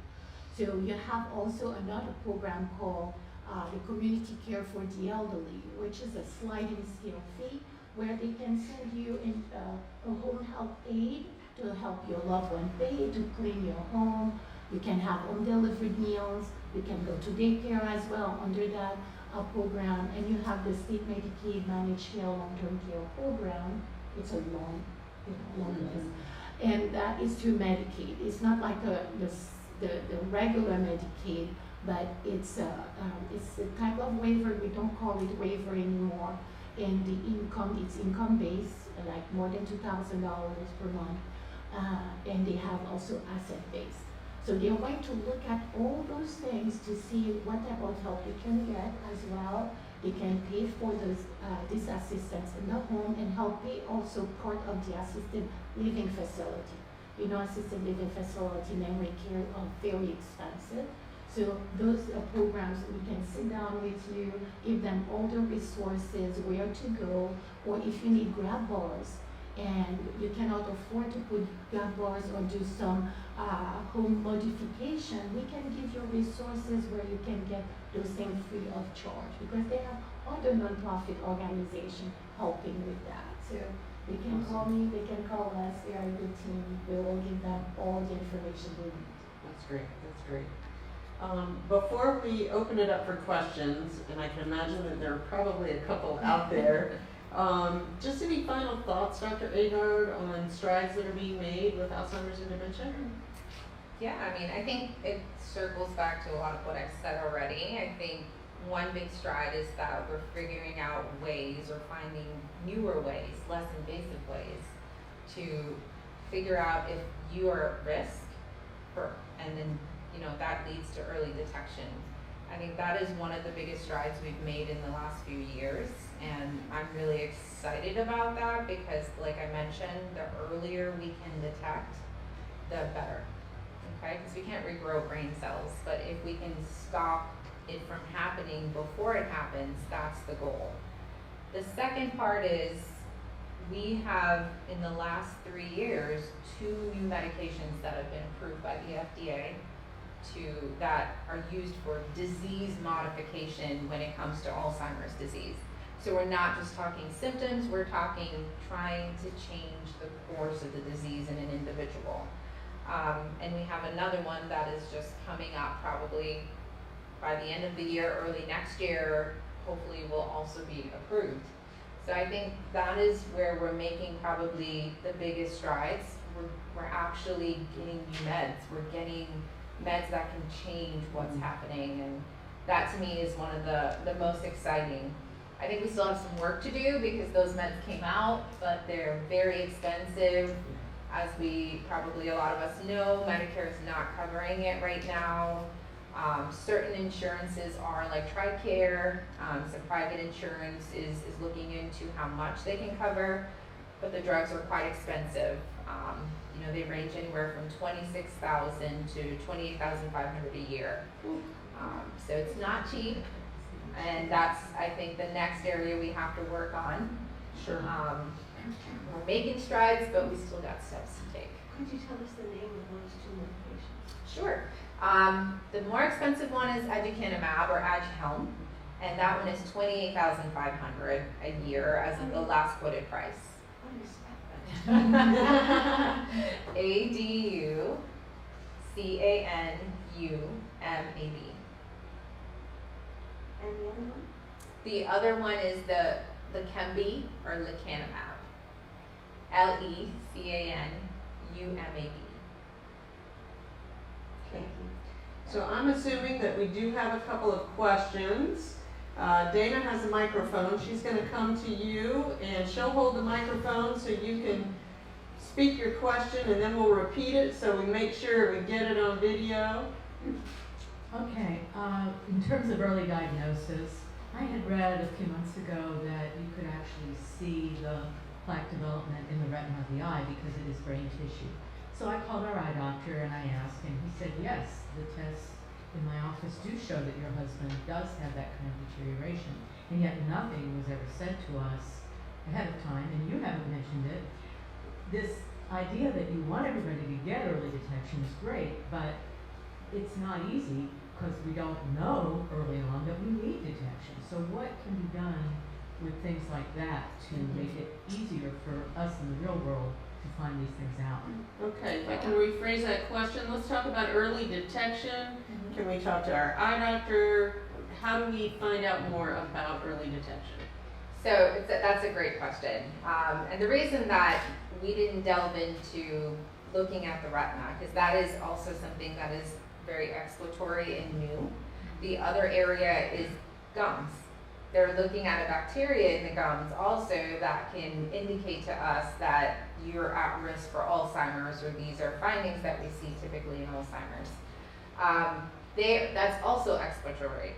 So you have also another program called the Community Care for the Elderly, which is a sliding scale fee where they can send you a home health aide to help your loved one pay, to clean your home. You can have home delivered meals. You can go to daycare as well under that program. And you have the state Medicaid managed care long-term care program. It's a long list. And that is through Medicaid. It's not like the regular Medicaid, but it's a type of waiver. We don't call it waiver anymore. And the income, it's income based, like more than $2,000 per month. And they have also asset based. So they're going to look at all those things to see what type of help you can get as well. They can pay for this assistance in the home and help pay also part of the assisted living facility. You know, assisted living facility memory care are very expensive. So those programs, we can sit down with you, give them all the resources, where to go, or if you need grab bars and you cannot afford to put grab bars or do some home modification, we can give you resources where you can get those things free of charge because there are other nonprofit organizations helping with that. So they can call me, they can call us, we are a good team, we will give them all the information they need. That's great. That's great. Before we open it up for questions, and I can imagine that there are probably a couple out there, just any final thoughts, Dr. Agard, on strides that are being made with Alzheimer's and dementia? Yeah, I mean, I think it circles back to a lot of what I've said already. I think one big stride is that we're figuring out ways or finding newer ways, less invasive ways, to figure out if you are at risk and then that leads to early detection. I think that is one of the biggest strides we've made in the last few years, and I'm really excited about that because, like I mentioned, the earlier we can detect, the better, okay? Because we can't regrow brain cells, but if we can stop it from happening before it happens, that's the goal. The second part is we have, in the last 3 years, 2 new medications that have been approved by the FDA that are used for disease modification when it comes to Alzheimer's disease. So we're not just talking symptoms, we're talking trying to change the course of the disease in an individual. And we have another one that is just coming up probably by the end of the year, early next year, hopefully will also be approved. So I think that is where we're making probably the biggest strides. We're actually getting new meds. We're getting meds that can change what's happening, and that to me is one of the most exciting. I think we still have some work to do because those meds came out, but they're very expensive. As we probably a lot of us know, Medicare is not covering it right now. Certain insurances are like TRICARE, some private insurance is looking into how much they can cover, but the drugs are quite expensive. You know, they range anywhere from $26,000 to $28,500 a year. So it's not cheap, and that's, I think, the next area we have to work on. Sure. We're making strides, but we still got steps to take. Could you tell us the name of those 2 medications? Sure. The more expensive one is aducanumab or Aduhelm, and that one is $28,500 a year as of the last quoted price. What is that? ADUCANUMAB. And the other one? The other one is the Leqembi or lecanemab. LECANUMAB. Okay. So I'm assuming that we do have a couple of questions. Dana has a microphone. She's going to come to you, and she'll hold the microphone so you can speak your question, and then we'll repeat it so we make sure we get it on video. Okay, in terms of early diagnosis, I had read a few months ago that you could actually see the plaque development in the retina of the eye because it is brain tissue. So I called our eye doctor and I asked him. He said, yes, the tests in my office do show that your husband does have that kind of deterioration, and yet nothing was ever said to us ahead of time, and you haven't mentioned it. This idea that you want everybody to get early detection is great, but it's not easy because we don't know early on that we need detection. So what can be done with things like that to make it easier for us in the real world to find these things out? Okay, if I can rephrase that question, let's talk about early detection. Can we talk to our eye doctor? How do we find out more about early detection? So that's a great question. And the reason that we didn't delve into looking at the retina, because that is also something that is very exploratory and new. The other area is gums. They're looking at a bacteria in the gums also that can indicate to us that you're at risk for Alzheimer's, or these are findings that we see typically in Alzheimer's. That's also exploratory.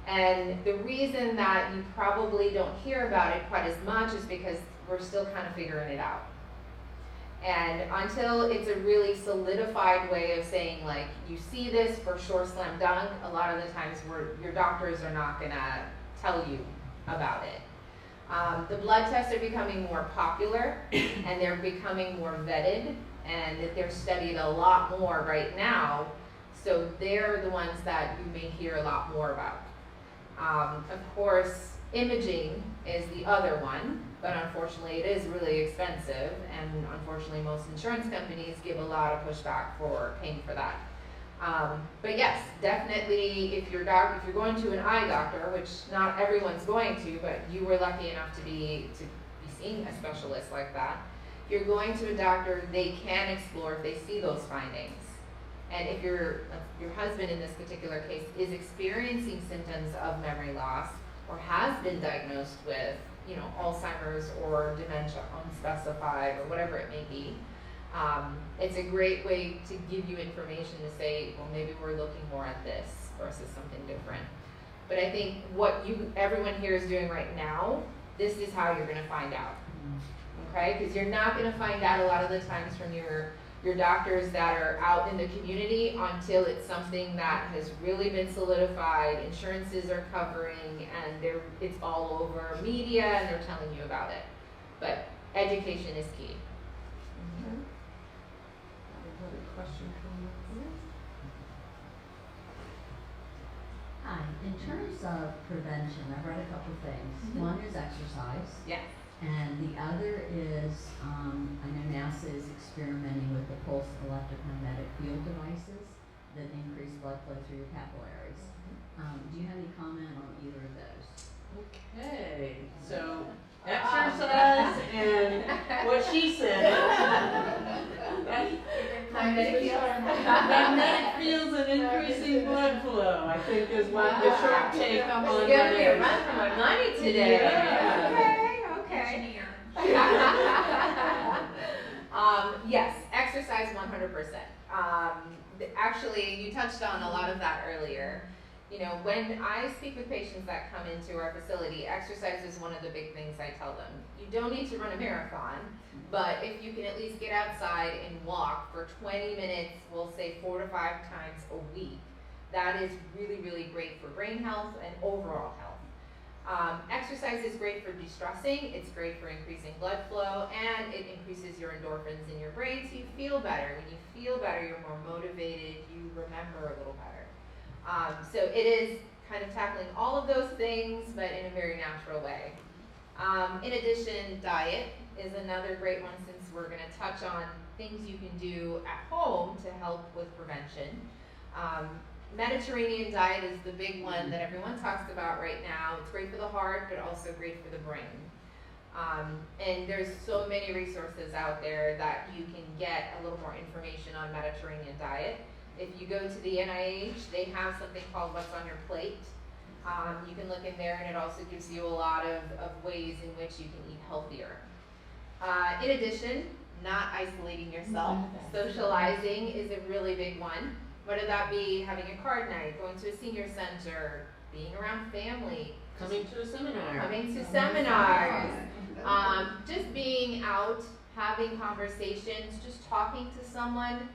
And the reason that you probably don't hear about it quite as much is because we're still kind of figuring it out. And until it's a really solidified way of saying, like, you see this for sure, slam dunk, a lot of the times your doctors are not gonna tell you about it. The blood tests are becoming more popular and they're becoming more vetted, and that they're studied a lot more right now. So they're the ones that you may hear a lot more about. Of course, imaging is the other one, but unfortunately it is really expensive, and unfortunately most insurance companies give a lot of pushback for paying for that. But yes, definitely if you're going to an eye doctor, which not everyone's going to, but you were lucky enough to be seeing a specialist like that, if you're going to a doctor, they can explore if they see those findings. And if your husband in this particular case is experiencing symptoms of memory loss, or has been diagnosed with, Alzheimer's or dementia unspecified or whatever it may be, It's a great way to give you information to say, well, maybe we're looking more at this versus something different. But I think what everyone here is doing right now, this is how you're going to find out. Okay? Because you're not going to find out a lot of the times from your doctors that are out in the community until it's something that has really been solidified, insurances are covering, and it's all over media and they're telling you about it. But education is key. Another question from you. Hi, in terms of prevention, I've read a couple things. One is exercise. Yes. And the other is, I know NASA is experimenting with the pulse electromagnetic field devices that increase blood flow through your capillaries. Do you have any comment on either of those? Okay, so exercise and what she said. Magnetic fields and increasing blood flow, I think is what the short take on It's that gonna be a is. run for my money today. Yeah. Okay. Yes, exercise 100%. Actually, you touched on a lot of that earlier. You know, when I speak with patients that come into our facility, exercise is one of the big things I tell them. You don't need to run a marathon, but if you can at least get outside and walk for 20 minutes, we'll say 4 to 5 times a week, that is really, really great for brain health and overall health. Exercise is great for de-stressing, it's great for increasing blood flow, and it increases your endorphins in your brain, so you feel better. When you feel better, you're more motivated, you remember a little better. So it is kind of tackling all of those things, but in a very natural way. In addition, diet is another great one, since we're going to touch on things you can do at home to help with prevention. Mediterranean diet is the big one that everyone talks about right now. It's great for the heart, but also great for the brain. And there's so many resources out there that you can get a little more information on Mediterranean diet. If you go to the NIH, they have something called What's on Your Plate. You can look in there, and it also gives you a lot of ways in which you can eat healthier. In addition, not isolating yourself. Socializing is a really big one. Whether that be having a card night, going to a senior center, being around family, Coming to a seminar. coming to seminars, just being out, having conversations, just talking to someone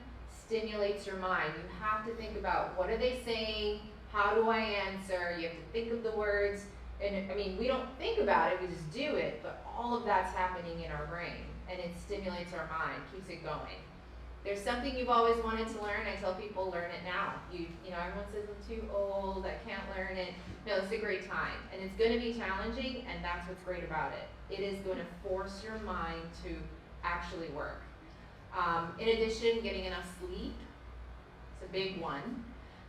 stimulates your mind. You have to think about, what are they saying? How do I answer? You have to think of the words. And I mean, we don't think about it, we just do it, but all of that's happening in our brain, and it stimulates our mind, keeps it going. There's something you've always wanted to learn. I tell people, learn it now. You know, everyone says I'm too old, I can't learn it. No, it's a great time, and it's going to be challenging, and that's what's great about it. It is going to force your mind to actually work. In addition, getting enough sleep, it's a big one,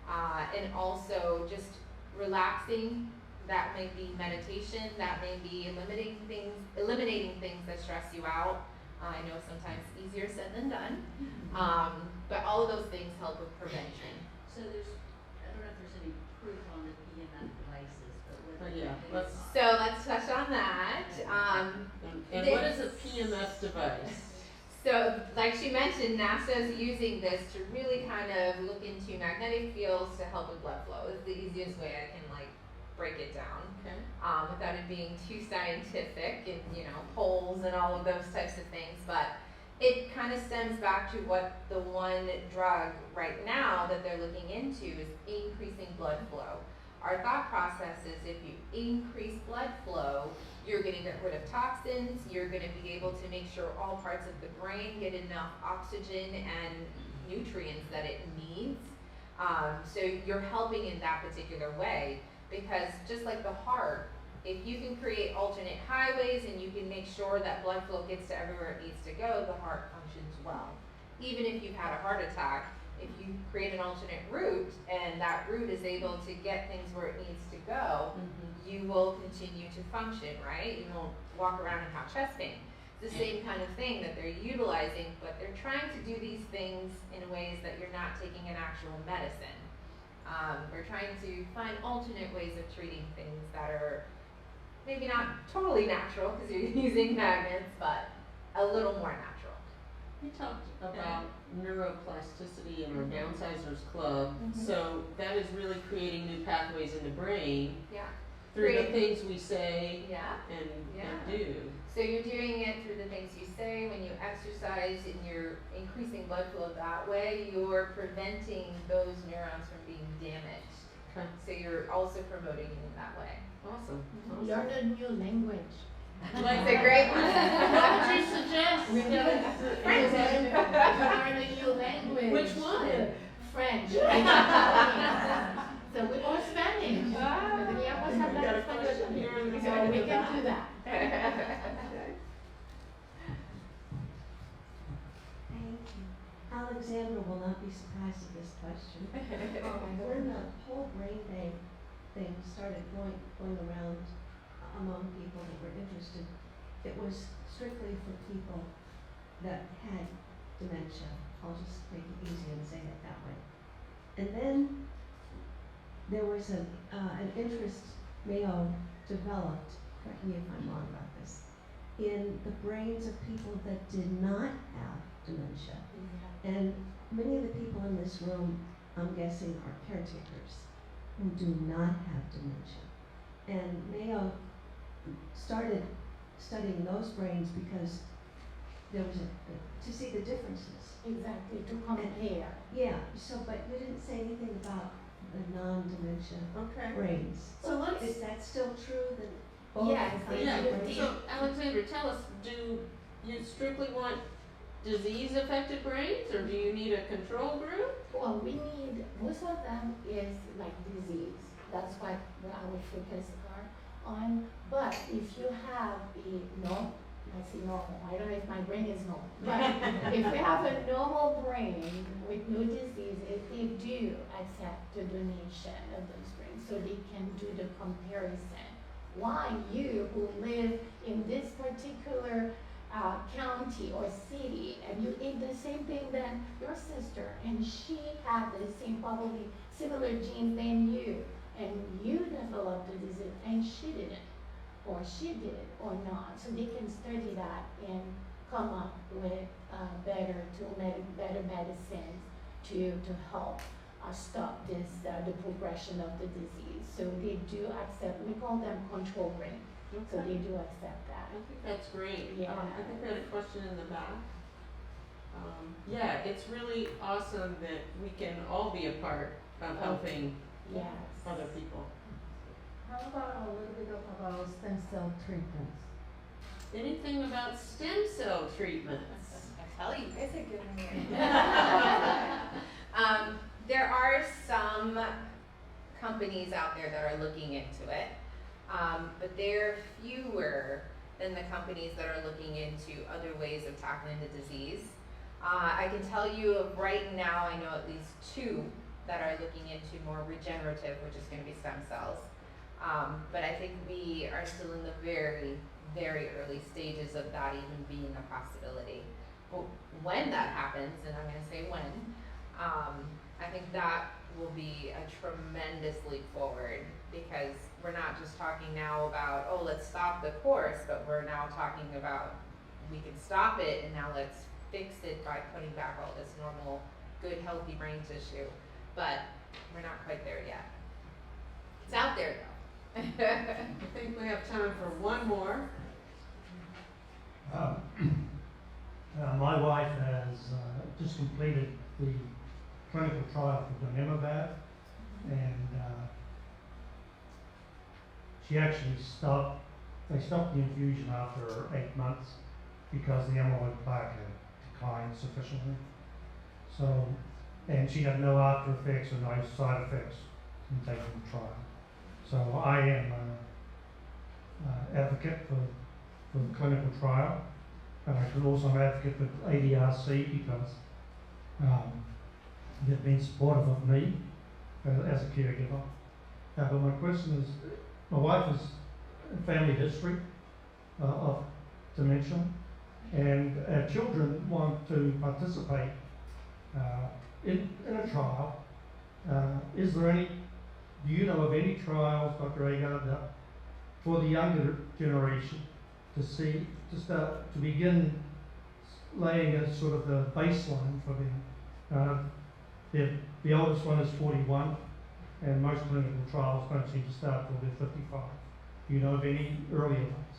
and also just relaxing. That may be meditation. That may be eliminating things that stress you out. I know sometimes easier said than done, but all of those things help with prevention. So I don't know if there's any proof on the PMF devices, but what Yeah, let's So let's touch on that. And what is a PMS device? So, like she mentioned, NASA is using this to really kind of look into magnetic fields to help with blood flow. It's the easiest way I can break it down, Okay. without it being too scientific and polls and all of those types of things. But it kind of stems back to what the one drug right now that they're looking into is increasing blood flow. Our thought process is, if you increase blood flow, you're going to get rid of toxins, you're going to be able to make sure all parts of the brain get enough oxygen and nutrients that it needs. So you're helping in that particular way, because just like the heart, if you can create alternate highways and you can make sure that blood flow gets to everywhere it needs to go, the heart functions well. Even if you've had a heart attack, if you create an alternate route and that route is able to get things where it needs to go, you will continue to function, right? You won't walk around and have chest pain. It's the same kind of thing that they're utilizing, but they're trying to do these things in ways that you're not taking an actual medicine. We're trying to find alternate ways of treating things that are maybe not totally natural because you're using magnets, but a little more natural. We talked about neuroplasticity in our Downsizers Club. Mhm. So that is really creating new pathways in the brain Yeah. through the Create- things we say Yeah. and Yeah. do. So you're doing it through the things you say, when you exercise and you're increasing blood flow that way, you're preventing those neurons from being damaged. Okay. So you're also promoting it in that way. Awesome. Learn a new language. Like It's a great one. what would you suggest? We learn a new language. Which one? French. So we or Spanish. Podríamos We got a hablar question here in español. the So back we of the can do that. Thank you. Alexandra will not be surprised at this question. When the whole brain bank thing started going around among people that were interested, it was strictly for people that had dementia. I'll just make it easy and say it that way. And then there was an interest Mayo developed, correct me if I'm wrong about this, in the brains of people that did not have dementia. And many of the people in this room, I'm guessing, are caretakers who do not have dementia. And Mayo started studying those brains because there was to see the differences. Exactly, to compare. Yeah, so, but you didn't say anything about the non-dementia Okay. brains. So let's. Is that still true that both Yes, kinds Yeah, of brains? so Alexandra, tell us, do you strictly want disease-affected brains, or do you need a control group? Well, we need, most of them is like disease. That's what our focus are on. But if you have I say normal, I don't know if my brain is normal. But if you have a normal brain with no diseases, they do accept the donation of those brains so they can do the comparison. Why you who live in this particular county or city and you ate the same thing than your sister and she had the same probably similar genes than you and you developed the disease and she didn't or she did or not, so they can study that and come up with better medicines to help stop this the progression of the disease. So they do accept. We call them control brain. So they do accept that. I think that's great. Yeah. I think we had a question in the back. Yeah, it's really awesome that we can all be a part of helping Yes. other people. How about a little bit about stem cell treatments? Anything about stem cell treatments? I tell you, you guys are good in here. There are some companies out there that are looking into it, but they're fewer than the companies that are looking into other ways of tackling the disease. I can tell you right now, I know at least two that are looking into more regenerative, which is going to be stem cells. But I think we are still in the very, very early stages of that even being a possibility. But when that happens, and I'm going to say when, I think that will be a tremendous leap forward because we're not just talking now about, oh, let's stop the course, but we're now talking about we can stop it and now let's fix it by putting back all this normal, good, healthy brain tissue. But we're not quite there yet. It's out there though. I think we have time for one more. My wife has just completed the clinical trial for donemobad, and she actually they stopped the infusion after 8 months because the amyloid plaque had declined sufficiently. So, and she had no after effects or no side effects from taking the trial. So I am an advocate for the clinical trial, and I can also an advocate for ADRC because they've been supportive of me as a caregiver. But my question is, my wife has a family history of dementia, and our children want to participate in a trial. Is there any? Do you know of any trials, Dr. Agard, for the younger generation to begin laying a sort of the baseline for them. The oldest one is 41, and most clinical trials don't seem to start till they're 55. Do you know of any earlier ones?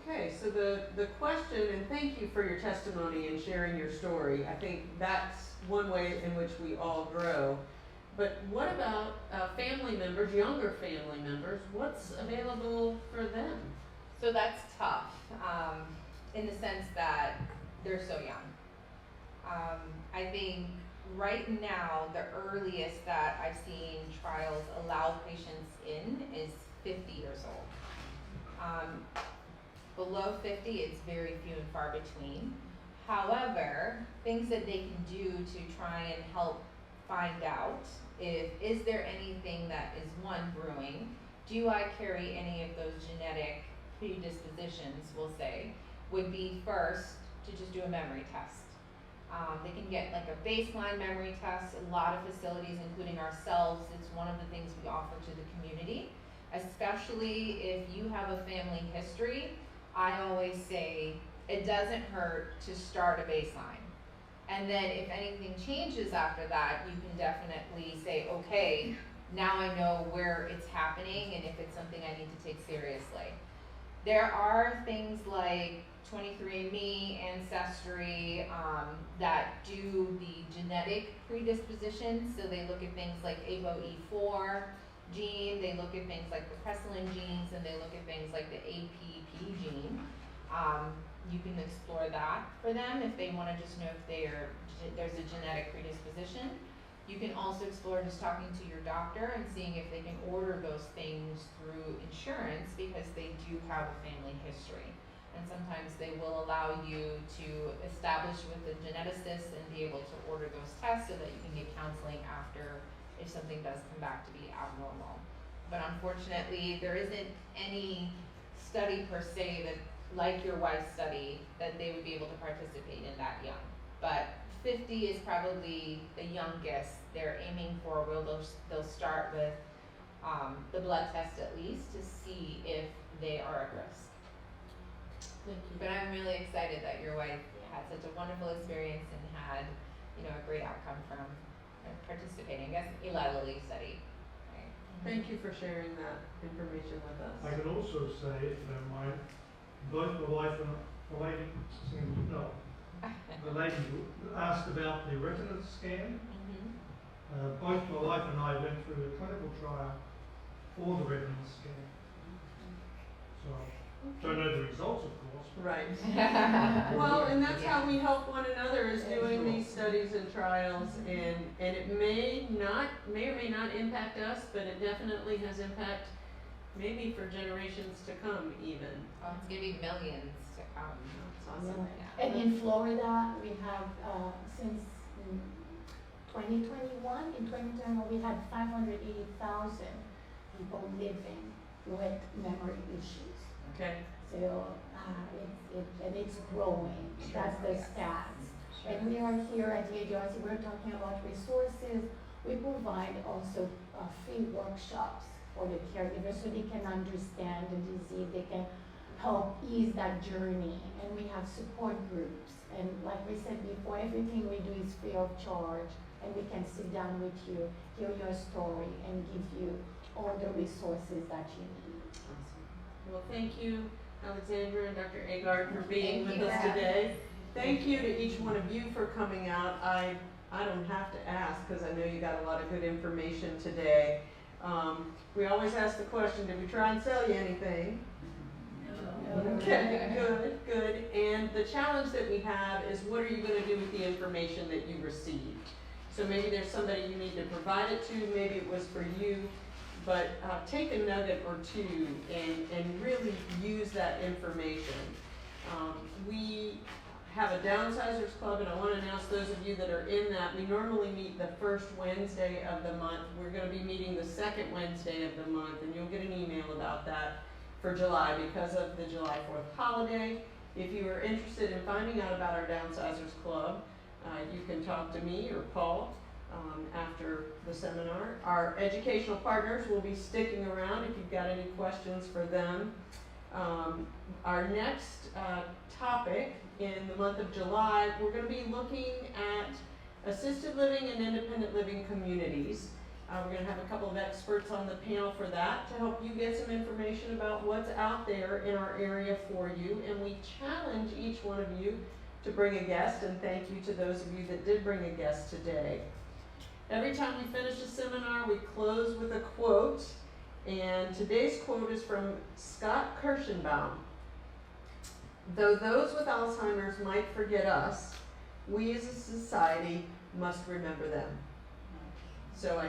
Okay, so the question, and thank you for your testimony and sharing your story. I think that's one way in which we all grow. But what about family members, younger family members? What's available for them? So that's tough, in the sense that they're so young. I think right now, the earliest that I've seen trials allow patients in is 50 years old. Below 50, it's very few and far between. However, things that they can do to try and help find out is there anything that is one brewing? Do I carry any of those genetic predispositions, we'll say, would be first to just do a memory test. They can get like a baseline memory test. A lot of facilities, including ourselves, it's one of the things we offer to the community, especially if you have a family history. I always say it doesn't hurt to start a baseline. And then if anything changes after that, you can definitely say, okay, now I know where it's happening and if it's something I need to take seriously. There are things like 23andMe, Ancestry, that do the genetic predispositions. So they look at things like ApoE4 gene, they look at things like the Preslin genes, and they look at things like the APP gene. You can explore that for them if they want to just know if there's a genetic predisposition. You can also explore just talking to your doctor and seeing if they can order those things through insurance because they do have a family history. And sometimes they will allow you to establish with the geneticist and be able to order those tests so that you can get counseling after if something does come back to be abnormal. But unfortunately, there isn't any study per se that, like your wife's study, that they would be able to participate in that young. But 50 is probably the youngest they're aiming for, where they'll start with the blood test at least to see if they are at risk. Thank you. But I'm really excited that your wife had such a wonderful experience and had, a great outcome from participating. I guess Eli Lilly study. Right? Thank you for sharing that information with us. I could also say, if you don't mind, both my wife and the lady, the lady who asked about the retina scan. Both my wife and I went through a clinical trial for the retina scan. So, don't know the results, of course. Right. Well, and that's how we help one another, is doing these studies and trials, and it may or may not impact us, but it definitely has impact maybe for generations to come even. Oh, it's gonna be millions to come. That's awesome. Yeah. And in Florida, we have, since 2021, in 2021, we had 580,000 people living with memory issues. Okay. So, it's growing. That's the stats. And we are here at the ADRC, we're talking about resources. We provide also free workshops for the caregivers so they can understand the disease, they can help ease that journey. And we have support groups. And like we said before, everything we do is free of charge. And we can sit down with you, hear your story, and give you all the resources that you need. Well, thank you, Alexandra and Dr. Agard, for being Thank with you us for having today. Thank you to each one of you for coming out. I don't have to ask because I know you got a lot of good information today. We always ask the question, did we try and sell you anything? Okay, good. And the challenge that we have is, what are you going to do with the information that you received? So maybe there's somebody you need to provide it to, maybe it was for you, but take a nugget or two and really use that information. We have a Downsizers Club, and I want to announce those of you that are in that. We normally meet the first Wednesday of the month. We're going to be meeting the second Wednesday of the month, and you'll get an email about that for July because of the July 4th holiday. If you are interested in finding out about our Downsizers Club, you can talk to me or Paul after the seminar. Our educational partners will be sticking around if you've got any questions for them. Our next topic in the month of July, we're going to be looking at assisted living and independent living communities. We're going to have a couple of experts on the panel for that to help you get some information about what's out there in our area for you. And we challenge each one of you to bring a guest, and thank you to those of you that did bring a guest today. Every time we finish a seminar, we close with a quote, and today's quote is from Scott Kirschenbaum. Though those with Alzheimer's might forget us, we as a society must remember them. So I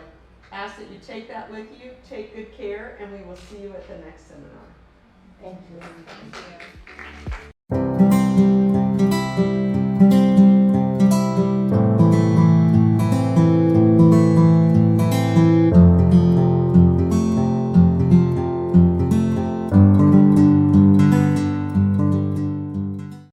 ask that you take that with you, take good care, and we will see you at the next seminar. Thank you. Thank you.